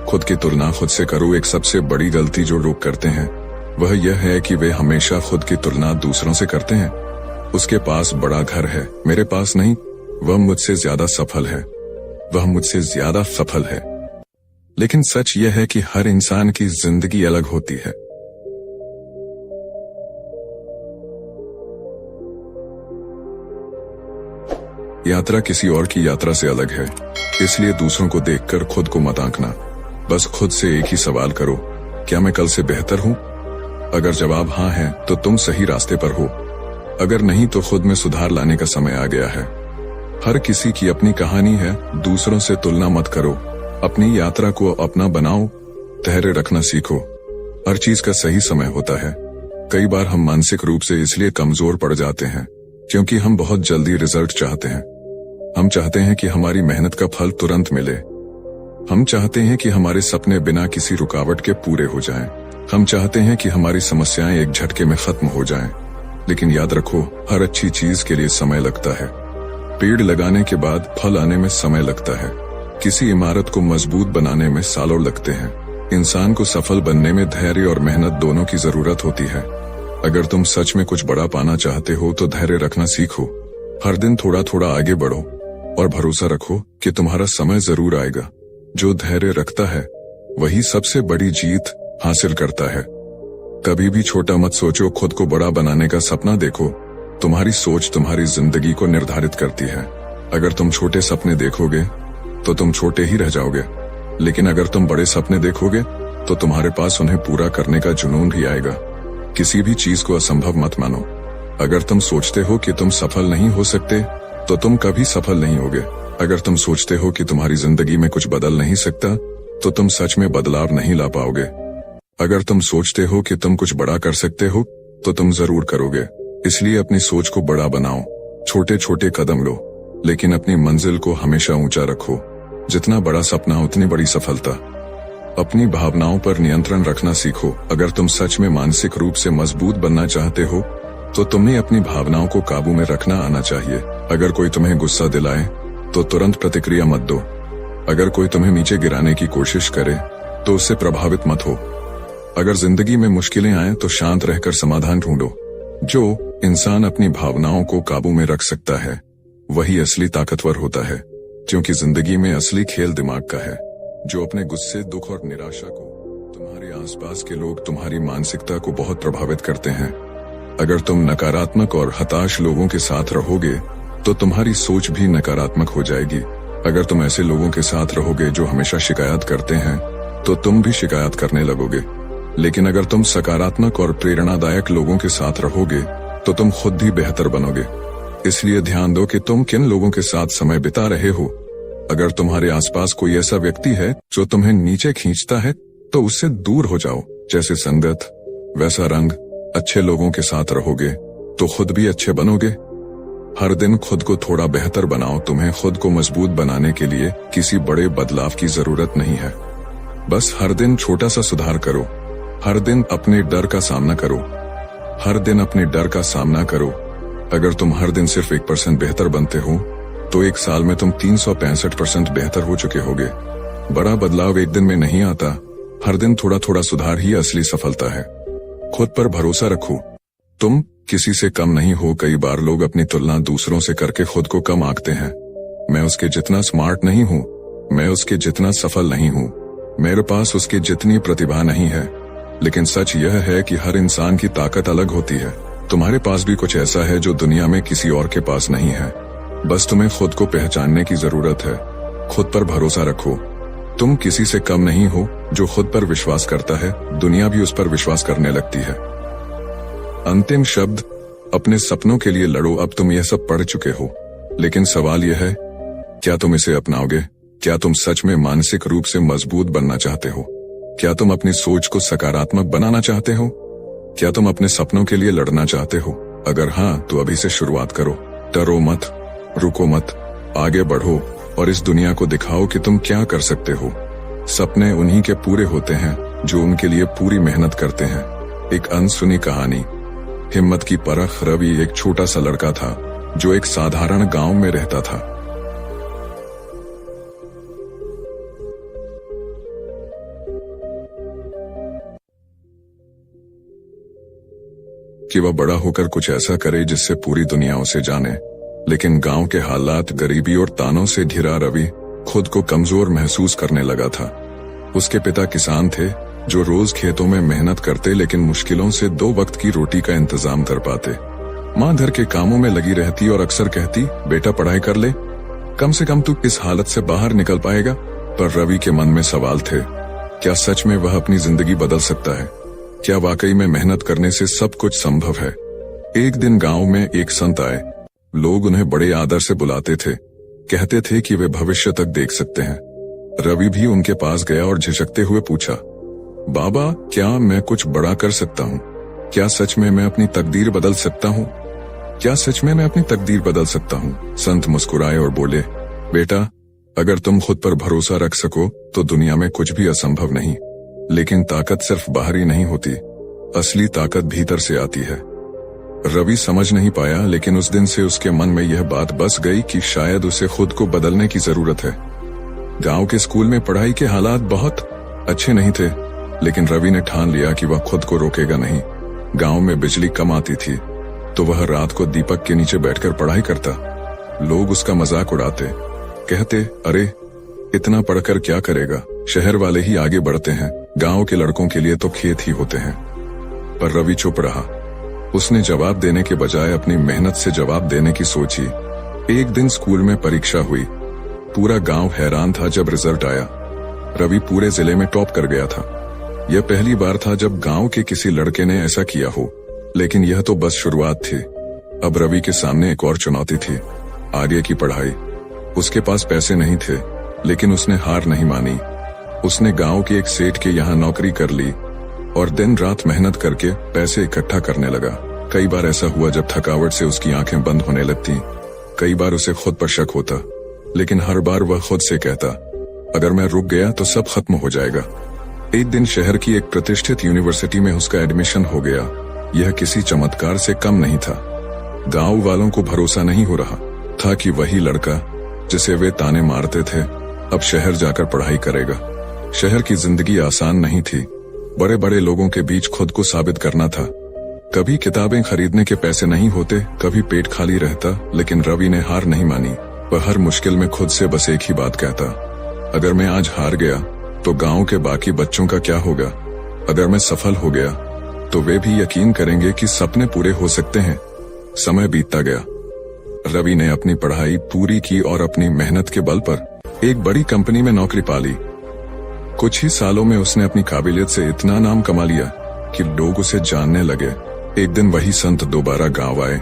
खुद की तुलना खुद से करो। एक सबसे बड़ी गलती जो लोग करते हैं वह यह है कि वे हमेशा खुद की तुलना दूसरों से करते हैं। उसके पास बड़ा घर है, मेरे पास नहीं। वह मुझसे ज्यादा सफल है, वह मुझसे ज्यादा सफल है। लेकिन सच यह है कि हर इंसान की जिंदगी अलग होती है। यात्रा किसी और की यात्रा से अलग है, इसलिए दूसरों को देखकर खुद को मत आंकना। बस खुद से एक ही सवाल करो, क्या मैं कल से बेहतर हूँ? अगर जवाब हाँ है तो तुम सही रास्ते पर हो, अगर नहीं तो खुद में सुधार लाने का समय आ गया है। हर किसी की अपनी कहानी है, दूसरों से तुलना मत करो, अपनी यात्रा को अपना बनाओ, धैर्य रखना सीखो। हर चीज का सही समय होता है। कई बार हम मानसिक रूप से इसलिए कमजोर पड़ जाते हैं क्योंकि हम बहुत जल्दी रिजल्ट चाहते हैं। हम चाहते हैं कि हमारी मेहनत का फल तुरंत मिले। हम चाहते हैं कि हमारे सपने बिना किसी रुकावट के पूरे हो जाएं। हम चाहते हैं कि हमारी समस्याएं एक झटके में खत्म हो जाएं। लेकिन याद रखो, हर अच्छी चीज के लिए समय लगता है। पेड़ लगाने के बाद फल आने में समय लगता है। किसी इमारत को मजबूत बनाने में सालों लगते हैं। इंसान को सफल बनने में धैर्य और मेहनत दोनों की जरूरत होती है। अगर तुम सच में कुछ बड़ा पाना चाहते हो तो धैर्य रखना सीखो। हर दिन थोड़ा थोड़ा आगे बढ़ो और भरोसा रखो कि तुम्हारा समय जरूर आएगा। जो धैर्य रखता है वही सबसे बड़ी जीत हासिल करता है। कभी भी छोटा मत सोचो, खुद को बड़ा बनाने का सपना देखो। तुम्हारी सोच तुम्हारी जिंदगी को निर्धारित करती है। अगर तुम छोटे सपने देखोगे तो तुम छोटे ही रह जाओगे, लेकिन अगर तुम बड़े सपने देखोगे तो तुम्हारे पास उन्हें पूरा करने का जुनून भी आएगा। किसी भी चीज को असंभव मत मानो। अगर तुम सोचते हो कि तुम सफल नहीं हो सकते तो तुम कभी सफल नहीं होगे। अगर तुम सोचते हो कि तुम्हारी जिंदगी में कुछ बदल नहीं सकता तो तुम सच में बदलाव नहीं ला पाओगे। अगर तुम सोचते हो कि तुम कुछ बड़ा कर सकते हो तो तुम जरूर करोगे। इसलिए अपनी सोच को बड़ा बनाओ, छोटे छोटे कदम लो, लेकिन अपनी मंजिल को हमेशा ऊंचा रखो। जितना बड़ा सपना उतनी बड़ी सफलता। अपनी भावनाओं पर नियंत्रण रखना सीखो। अगर तुम सच में मानसिक रूप से मजबूत बनना चाहते हो तो तुम्हें अपनी भावनाओं को काबू में रखना आना चाहिए। अगर कोई तुम्हें गुस्सा दिलाए तो तुरंत प्रतिक्रिया मत दो। अगर कोई तुम्हें नीचे गिराने की कोशिश करे तो उससे प्रभावित मत हो। अगर जिंदगी में मुश्किलें आए तो शांत रहकर समाधान ढूंढो। जो इंसान अपनी भावनाओं को काबू में रख सकता है वही असली ताकतवर होता है, क्योंकि जिंदगी में असली खेल दिमाग का है। जो अपने गुस्से, दुख और निराशा को तुम्हारे आसपास के लोग तुम्हारी मानसिकता को बहुत प्रभावित करते हैं। अगर तुम नकारात्मक और हताश लोगों के साथ रहोगे तो तुम्हारी सोच भी नकारात्मक हो जाएगी। अगर तुम ऐसे लोगों के साथ रहोगे जो हमेशा शिकायत करते हैं तो तुम भी शिकायत करने लगोगे। लेकिन अगर तुम सकारात्मक और प्रेरणादायक लोगों के साथ रहोगे तो तुम खुद भी बेहतर बनोगे। इसलिए ध्यान दो कि तुम किन लोगों के साथ समय बिता रहे हो। अगर तुम्हारे आसपास कोई ऐसा व्यक्ति है जो तुम्हें नीचे खींचता है तो उससे दूर हो जाओ। जैसे संगत वैसा रंग। अच्छे लोगों के साथ रहोगे तो खुद भी अच्छे बनोगे। हर दिन खुद को थोड़ा बेहतर बनाओ। तुम्हें खुद को मजबूत बनाने के लिए किसी बड़े बदलाव की जरूरत नहीं है। बस हर दिन छोटा सा सुधार करो। हर दिन अपने डर का सामना करो। हर दिन अपने डर का सामना करो। अगर तुम हर दिन सिर्फ 1% बेहतर बनते हो तो एक साल में तुम 365% बेहतर हो चुके होगे। बड़ा बदलाव एक दिन में नहीं आता। हर दिन थोड़ा थोड़ा सुधार ही असली सफलता है। खुद पर भरोसा रखो। तुम किसी से कम नहीं हो। कई बार लोग अपनी तुलना दूसरों से करके खुद को कम आंकते हैं। मैं उसके जितना स्मार्ट नहीं हूँ, मैं उसके जितना सफल नहीं हूँ, मेरे पास उसकी जितनी प्रतिभा नहीं है। लेकिन सच यह है कि हर इंसान की ताकत अलग होती है। तुम्हारे पास भी कुछ ऐसा है जो दुनिया में किसी और के पास नहीं है। बस तुम्हें खुद को पहचानने की जरूरत है। खुद पर भरोसा रखो। तुम किसी से कम नहीं हो। जो खुद पर विश्वास करता है दुनिया भी उस पर विश्वास करने लगती है। अंतिम शब्द, अपने सपनों के लिए लड़ो। अब तुम यह सब पढ़ चुके हो, लेकिन सवाल यह है, क्या तुम इसे अपनाओगे? क्या तुम सच में मानसिक रूप से मजबूत बनना चाहते हो? क्या तुम अपनी सोच को सकारात्मक बनाना चाहते हो? क्या तुम अपने सपनों के लिए लड़ना चाहते हो? अगर हाँ, तो अभी से शुरुआत करो। डरो मत, रुको मत, आगे बढ़ो और इस दुनिया को दिखाओ कि तुम क्या कर सकते हो। सपने उन्हीं के पूरे होते हैं जो उनके लिए पूरी मेहनत करते हैं। एक अनसुनी कहानी। हिम्मत की परख। रवि एक छोटा सा लड़का था जो एक साधारण गांव में रहता था। कि वह बड़ा होकर कुछ ऐसा करे जिससे पूरी दुनिया उसे जाने। लेकिन गांव के हालात, गरीबी और तानों से घिरा रवि खुद को कमजोर महसूस करने लगा था। उसके पिता किसान थे जो रोज खेतों में मेहनत करते लेकिन मुश्किलों से 2 वक्त की रोटी का इंतजाम कर पाते। माँ घर के कामों में लगी रहती और अक्सर कहती, बेटा पढ़ाई कर ले, कम से कम तू इस हालत से बाहर निकल पाएगा। पर रवि के मन में सवाल थे, क्या सच में वह अपनी जिंदगी बदल सकता है? क्या वाकई में मेहनत करने से सब कुछ संभव है? एक दिन गांव में एक संत आए। लोग उन्हें बड़े आदर से बुलाते थे, कहते थे कि वे भविष्य तक देख सकते हैं। रवि भी उनके पास गया और झिझकते हुए पूछा, बाबा क्या मैं कुछ बड़ा कर सकता हूँ? क्या सच में मैं अपनी तकदीर बदल सकता हूँ? क्या सच में मैं अपनी तकदीर बदल सकता हूँ? संत मुस्कुराए और बोले, बेटा अगर तुम खुद पर भरोसा रख सको तो दुनिया में कुछ भी असंभव नहीं। लेकिन ताकत सिर्फ बाहरी नहीं होती, असली ताकत भीतर से आती है। रवि समझ नहीं पाया, लेकिन उस दिन से उसके मन में यह बात बस गई कि शायद उसे खुद को बदलने की जरूरत है। गांव के स्कूल में पढ़ाई के हालात बहुत अच्छे नहीं थे, लेकिन रवि ने ठान लिया कि वह खुद को रोकेगा नहीं। गांव में बिजली कम आती थी तो वह रात को दीपक के नीचे बैठकर पढ़ाई करता। लोग उसका मजाक उड़ाते, कहते, अरे इतना पढ़कर क्या करेगा, शहर वाले ही आगे बढ़ते हैं, गांव के लड़कों के लिए तो खेत ही होते हैं। पर रवि चुप रहा। उसने जवाब देने के बजाय अपनी मेहनत से जवाब देने की सोची। एक दिन स्कूल में परीक्षा हुई। पूरा गांव हैरान था जब रिजल्ट आया। रवि पूरे जिले में टॉप कर गया था। यह पहली बार था जब गांव के किसी लड़के ने ऐसा किया हो, लेकिन यह तो बस शुरुआत थी। अब रवि के सामने एक और चुनौती थी, आगे की पढ़ाई। उसके पास पैसे नहीं थे, लेकिन उसने हार नहीं मानी। उसने गांव के एक सेठ के यहाँ नौकरी कर ली और दिन रात मेहनत करके पैसे इकट्ठा करने लगा। कई बार ऐसा हुआ जब थकावट से उसकी आंखें बंद होने लगती। कई बार उसे खुद पर शक होता, लेकिन हर बार वह खुद से कहता, अगर मैं रुक गया तो सब खत्म हो जाएगा। एक दिन शहर की एक प्रतिष्ठित यूनिवर्सिटी में उसका एडमिशन हो गया। यह किसी चमत्कार से कम नहीं था। गांव वालों को भरोसा नहीं हो रहा था कि वही लड़का जिसे वे ताने मारते थे अब शहर जाकर पढ़ाई करेगा। शहर की जिंदगी आसान नहीं थी। बड़े बड़े लोगों के बीच खुद को साबित करना था। कभी किताबें खरीदने के पैसे नहीं होते, कभी पेट खाली रहता, लेकिन रवि ने हार नहीं मानी। वह हर मुश्किल में खुद से बस एक ही बात कहता, अगर मैं आज हार गया तो गांव के बाकी बच्चों का क्या होगा? अगर मैं सफल हो गया तो वे भी यकीन करेंगे कि सपने पूरे हो सकते हैं। समय बीतता गया। रवि ने अपनी पढ़ाई पूरी की और अपनी मेहनत के बल पर एक बड़ी कंपनी में नौकरी पा ली। कुछ ही सालों में उसने अपनी काबिलियत से इतना नाम कमा लिया कि लोग उसे जानने लगे। एक दिन वही संत दोबारा गांव आए।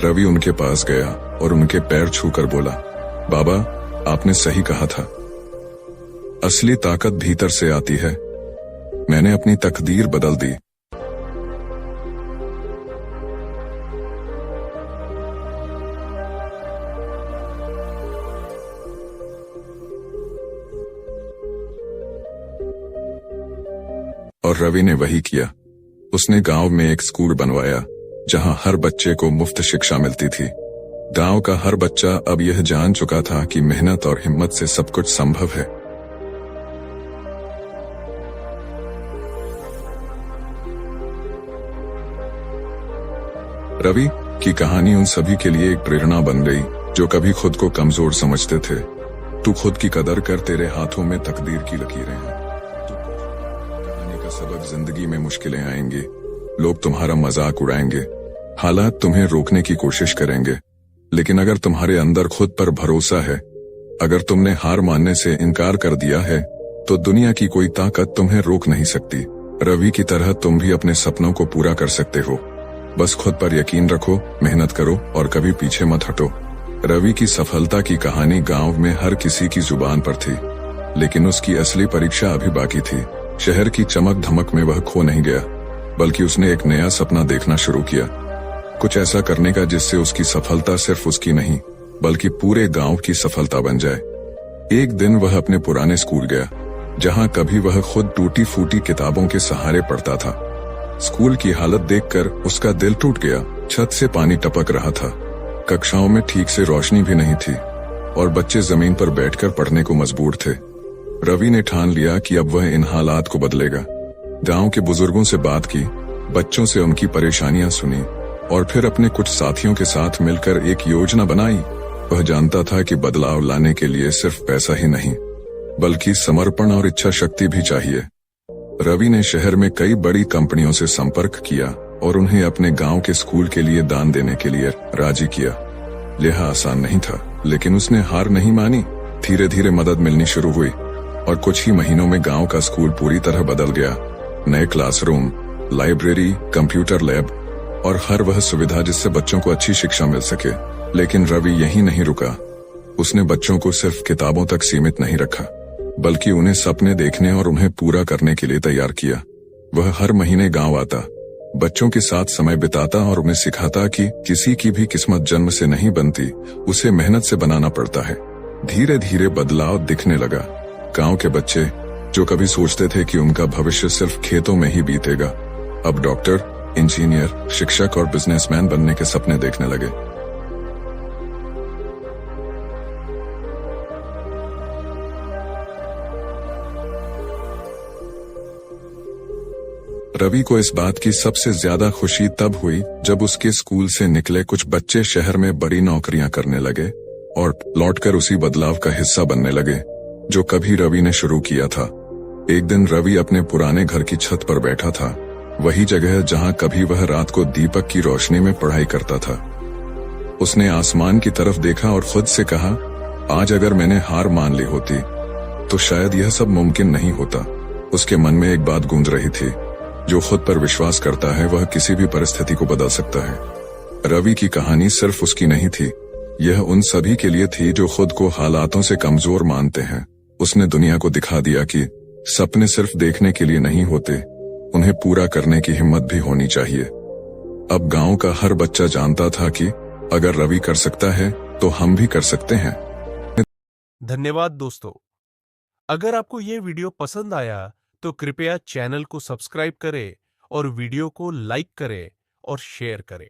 रवि उनके पास गया और उनके पैर छूकर बोला, बाबा आपने सही कहा था, असली ताकत भीतर से आती है। मैंने अपनी तकदीर बदल दी। और रवि ने वही किया। उसने गांव में एक स्कूल बनवाया जहां हर बच्चे को मुफ्त शिक्षा मिलती थी। गांव का हर बच्चा अब यह जान चुका था कि मेहनत और हिम्मत से सब कुछ संभव है। रवि की कहानी उन सभी के लिए एक प्रेरणा बन गई जो कभी खुद को कमजोर समझते थे। तू खुद की कदर कर, तेरे हाथों में तकदीर की लकीरें हैं। कहानी का सबक, जिंदगी में मुश्किलें आएंगी, लोग तुम्हारा मजाक उड़ाएंगे, हालात तुम्हें रोकने की कोशिश करेंगे, लेकिन अगर तुम्हारे अंदर खुद पर भरोसा है, अगर तुमने हार मानने से इनकार कर दिया है, तो दुनिया की कोई ताकत तुम्हें रोक नहीं सकती। रवि की तरह तुम भी अपने सपनों को पूरा कर सकते हो। बस खुद पर यकीन रखो, मेहनत करो और कभी पीछे मत हटो। रवि की सफलता की कहानी गांव में हर किसी की जुबान पर थी, लेकिन उसकी असली परीक्षा अभी बाकी थी। शहर की चमक धमक में वह खो नहीं गया, बल्कि उसने एक नया सपना देखना शुरू किया, कुछ ऐसा करने का जिससे उसकी सफलता सिर्फ उसकी नहीं बल्कि पूरे गांव की सफलता बन जाए। एक दिन वह अपने पुराने स्कूल गया, जहां कभी वह खुद टूटी फूटी किताबों के सहारे पढ़ता था। स्कूल की हालत देखकर उसका दिल टूट गया। छत से पानी टपक रहा था, कक्षाओं में ठीक से रोशनी भी नहीं थी और बच्चे जमीन पर बैठकर पढ़ने को मजबूर थे। रवि ने ठान लिया कि अब वह इन हालात को बदलेगा। गांव के बुजुर्गों से बात की, बच्चों से उनकी परेशानियां सुनी और फिर अपने कुछ साथियों के साथ मिलकर एक योजना बनाई। वह जानता था कि बदलाव लाने के लिए सिर्फ पैसा ही नहीं बल्कि समर्पण और इच्छा शक्ति भी चाहिए। रवि ने शहर में कई बड़ी कंपनियों से संपर्क किया और उन्हें अपने गांव के स्कूल के लिए दान देने के लिए राजी किया। यह आसान नहीं था, लेकिन उसने हार नहीं मानी। धीरे धीरे मदद मिलनी शुरू हुई और कुछ ही महीनों में गांव का स्कूल पूरी तरह बदल गया। नए क्लासरूम, लाइब्रेरी, कंप्यूटर लैब और हर वह सुविधा जिससे बच्चों को अच्छी शिक्षा मिल सके। लेकिन रवि यहीं नहीं रुका। उसने बच्चों को सिर्फ किताबों तक सीमित नहीं रखा, बल्कि उन्हें सपने देखने और उन्हें पूरा करने के लिए तैयार किया। वह हर महीने गांव आता, बच्चों के साथ समय बिताता और उन्हें सिखाता कि किसी की भी किस्मत जन्म से नहीं बनती, उसे मेहनत से बनाना पड़ता है। धीरे धीरे बदलाव दिखने लगा। गांव के बच्चे जो कभी सोचते थे कि उनका भविष्य सिर्फ खेतों में ही बीतेगा, अब डॉक्टर, इंजीनियर, शिक्षक और बिजनेसमैन बनने के सपने देखने लगे। रवि को इस बात की सबसे ज्यादा खुशी तब हुई जब उसके स्कूल से निकले कुछ बच्चे शहर में बड़ी नौकरियां करने लगे और लौटकर उसी बदलाव का हिस्सा बनने लगे जो कभी रवि ने शुरू किया था। एक दिन रवि अपने पुराने घर की छत पर बैठा था, वही जगह जहां कभी वह रात को दीपक की रोशनी में पढ़ाई करता था। उसने आसमान की तरफ देखा और खुद से कहा, आज अगर मैंने हार मान ली होती तो शायद यह सब मुमकिन नहीं होता। उसके मन में एक बात गूंज रही थी, जो खुद पर विश्वास करता है वह किसी भी परिस्थिति को बदल सकता है। रवि की कहानी सिर्फ उसकी नहीं थी, यह उन सभी के लिए थी जो खुद को हालातों से कमजोर मानते हैं। उसने दुनिया को दिखा दिया कि सपने सिर्फ देखने के लिए नहीं होते, उन्हें पूरा करने की हिम्मत भी होनी चाहिए। अब गांव का हर बच्चा जानता था कि अगर रवि कर सकता है तो हम भी कर सकते हैं। धन्यवाद दोस्तों। अगर आपको ये वीडियो पसंद आया तो कृपया चैनल को सब्सक्राइब करें और वीडियो को लाइक करें और शेयर करें।